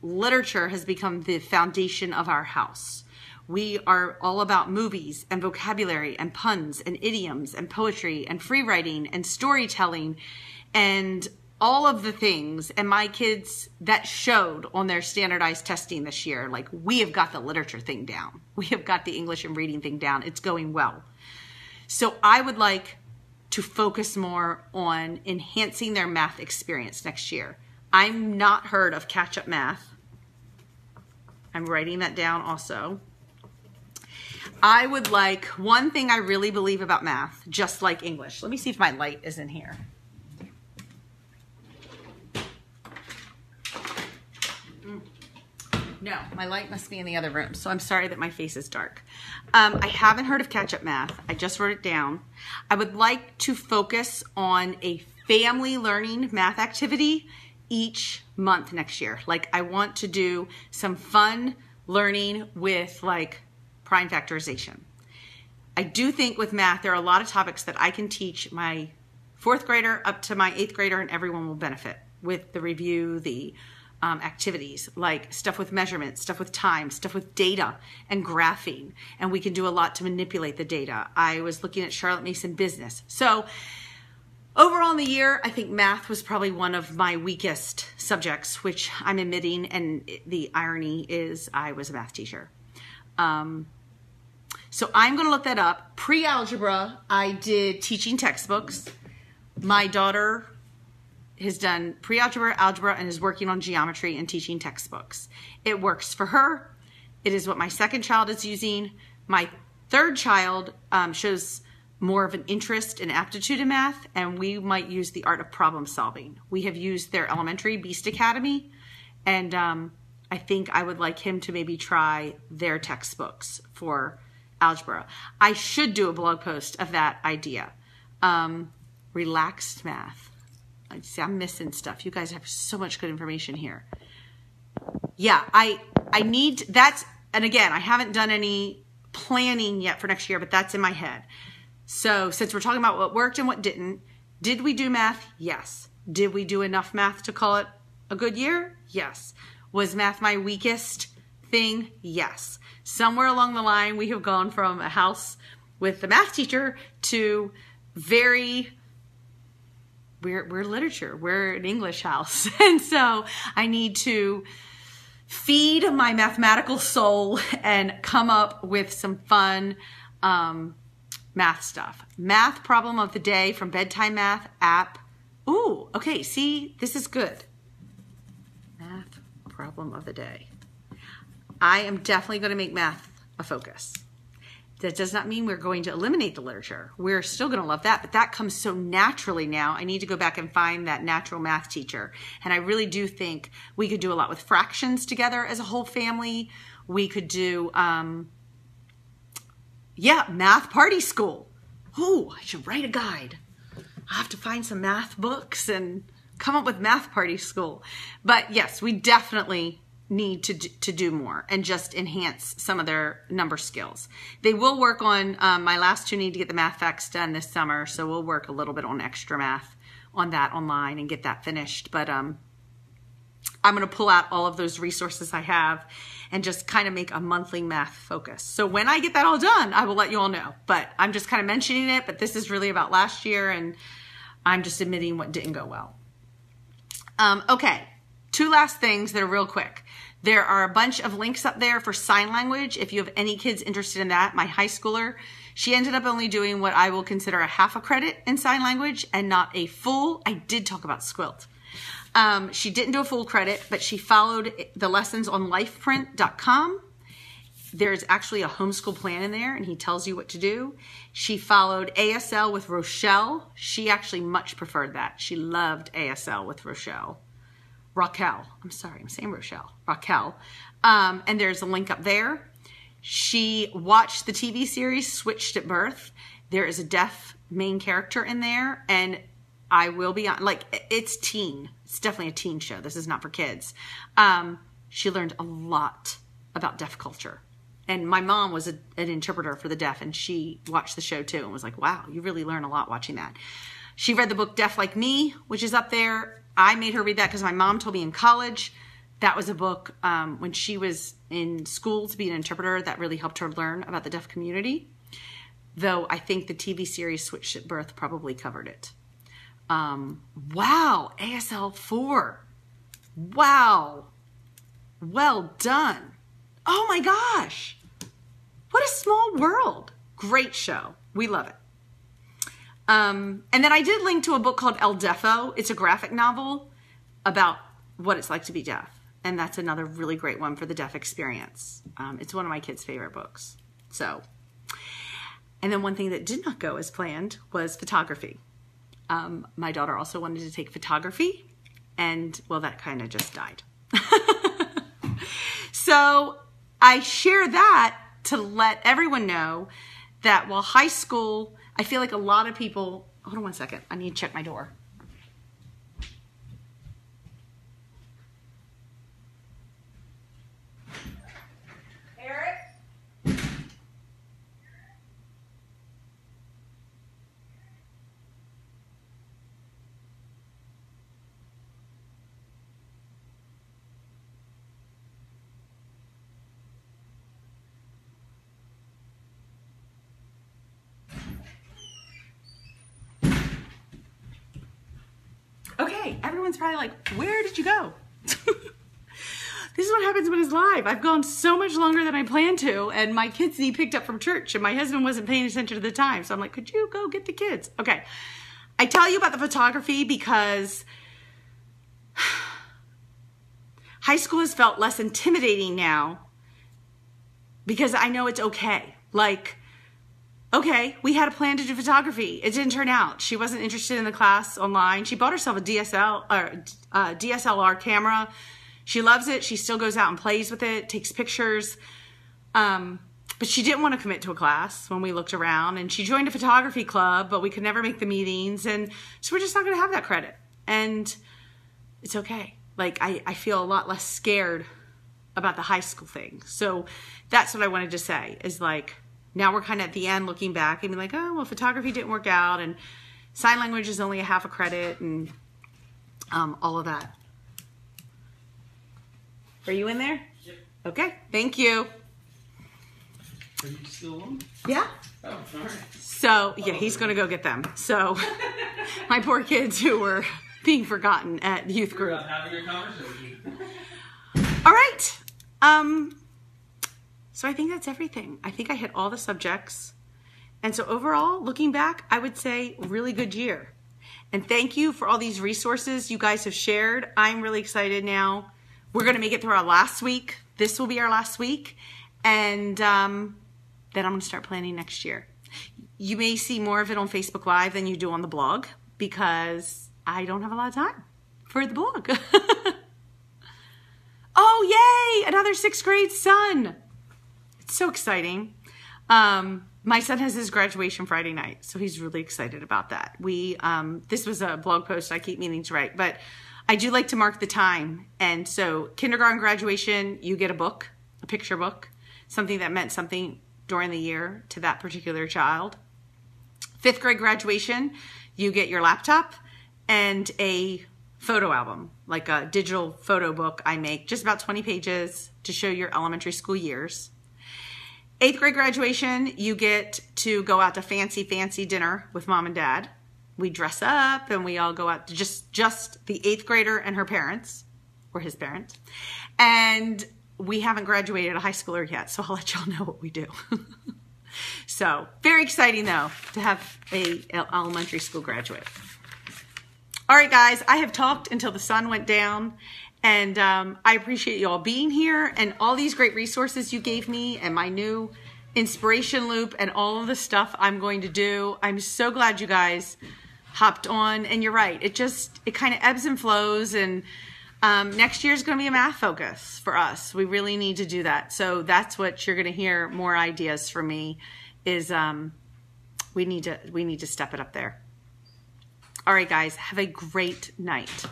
literature has become the foundation of our house. We are all about movies and vocabulary and puns and idioms and poetry and free writing and storytelling and all of the things. And my kids, that showed on their standardized testing this year. Like, we have got the literature thing down. We have got the English and reading thing down. It's going well. So I would like to focus more on enhancing their math experience next year. I'm not heard of catch-up math. I'm writing that down also. I would like, one thing I really believe about math, just like English. Let me see if my light is in here. No, my light must be in the other room, so I'm sorry that my face is dark. I haven't heard of catch-up math. I just wrote it down. I would like to focus on a family learning math activity each month next year. Like, I want to do some fun learning with, like, prime factorization. I do think with math, there are a lot of topics that I can teach my 4th grader up to my 8th grader, and everyone will benefit with the review, the activities, like stuff with measurements, stuff with time, stuff with data and graphing. And we can do a lot to manipulate the data. I was looking at Charlotte Mason business. So overall in the year, I think math was probably one of my weakest subjects, which I'm admitting. And the irony is I was a math teacher. So I'm going to look that up. Pre-algebra, I did teaching textbooks. My daughter has done pre-algebra, algebra, and is working on geometry and teaching textbooks. It works for her. It is what my second child is using. My third child shows more of an interest and aptitude in math, and we might use the art of problem solving. We have used their elementary Beast Academy, and I think I would like him to maybe try their textbooks for algebra. I should do a blog post of that idea. Relaxed math. See, I'm missing stuff. You guys have so much good information here. Yeah, I need, and again, I haven't done any planning yet for next year, but that's in my head. So since we're talking about what worked and what didn't, did we do math? Yes. Did we do enough math to call it a good year? Yes. Was math my weakest thing? Yes. Somewhere along the line, we have gone from a house with the math teacher to very we're literature. We're an English house. And so I need to feed my mathematical soul and come up with some fun math stuff. Math problem of the day from Bedtime Math app. Ooh, okay, see, this is good. Math problem of the day. I am definitely going to make math a focus. That does not mean we're going to eliminate the literature. We're still going to love that, but that comes so naturally now. I need to go back and find that natural math teacher. And I really do think we could do a lot with fractions together as a whole family. We could do, math party school. Ooh, I should write a guide. I'll have to find some math books and come up with math party school. But yes, we definitely need to do more and just enhance some of their number skills. They will work on, my last two need to get the math facts done this summer, so we'll work a little bit on extra math on that online and get that finished. But I'm going to pull out all of those resources I have and just kind of make a monthly math focus. So when I get that all done, I will let you all know. But I'm just kind of mentioning it, but this is really about last year, and I'm just admitting what didn't go well. Okay, two last things that are real quick. There are a bunch of links up there for sign language. If you have any kids interested in that, my high schooler, she ended up only doing what I will consider a half a credit in sign language and not a full. I did talk about Squilt. She didn't do a full credit, but she followed the lessons on lifeprint.com. There's actually a homeschool plan in there, and he tells you what to do. She followed ASL with Rochelle. She actually much preferred that. She loved ASL with Rochelle. Raquel. I'm sorry, I'm saying Rochelle. Raquel. And there's a link up there. She watched the TV series Switched at Birth. There is a deaf main character in there, and I will be on, it's teen. It's definitely a teen show. This is not for kids. She learned a lot about deaf culture. And my mom was an interpreter for the deaf, and she watched the show too and was like, wow, you really learn a lot watching that. She read the book Deaf Like Me, which is up there. I made her read that because my mom told me in college that was a book when she was in school to be an interpreter that really helped her learn about the deaf community. Though I think the TV series Switched at Birth probably covered it. Wow, ASL 4. Wow. Well done. Oh my gosh. What a small world. Great show. We love it. And then I did link to a book called El Defo. It's a graphic novel about what it's like to be deaf. And that's another really great one for the deaf experience. It's one of my kids' favorite books. So, and then one thing that did not go as planned was photography. My daughter also wanted to take photography, and well, that kind of just died. So I share that to let everyone know that while high school, I feel like a lot of people, hold on one second, I need to check my door. Eric? Okay, everyone's probably like, where did you go? This is what happens when it's live. I've gone so much longer than I planned to, and my kids need picked up from church, and my husband wasn't paying attention to the time. So I'm like, could you go get the kids? Okay. I tell you about the photography because high school has felt less intimidating now because I know it's okay. Like, okay, we had a plan to do photography. It didn't turn out. She wasn't interested in the class online. She bought herself a DSLR camera. She loves it. She still goes out and plays with it, takes pictures. But she didn't want to commit to a class when we looked around. And she joined a photography club, but we could never make the meetings. And so we're just not going to have that credit. And it's okay. Like, I feel a lot less scared about the high school thing. So that's what I wanted to say is like, now we're kind of at the end looking back and be like, oh, well, photography didn't work out and sign language is only a half a credit and all of that. Are you in there? Yep. Okay, thank you. Are you still on? Yeah. Oh, all right. So, yeah, he's going to go get them. So, My poor kids who were being forgotten at youth We're group. not having a conversation. All right. So I think that's everything. I think I hit all the subjects. And so overall, looking back, I would say really good year. And thank you for all these resources you guys have shared. I'm really excited now. We're going to make it through our last week. This will be our last week. And then I'm going to start planning next year. You may see more of it on Facebook Live than you do on the blog because I don't have a lot of time for the blog. Oh, yay! Another 6th grade son. It's so exciting. My son has his graduation Friday night, so he's really excited about that. This was a blog post I keep meaning to write, but I do like to mark the time. And so kindergarten graduation, you get a book, a picture book, something that meant something during the year to that particular child. 5th grade graduation, you get your laptop and a photo album, like a digital photo book I make, just about 20 pages to show your elementary school years. 8th grade graduation, you get to go out to fancy dinner with mom and dad. We dress up and we all go out to just the 8th grader and her parents, or his parents. And we haven't graduated a high schooler yet, so I'll let y'all know what we do. So, very exciting though, to have a elementary school graduate. All right, guys, I have talked until the sun went down, and I appreciate you all being here and all these great resources you gave me and my new inspiration loop and all of the stuff I'm going to do. I'm so glad you guys hopped on, and you're right. It kind of ebbs and flows, and next year is going to be a math focus for us. We really need to do that. So that's what you're going to hear more ideas from me is we need to step it up there. All right, guys, have a great night.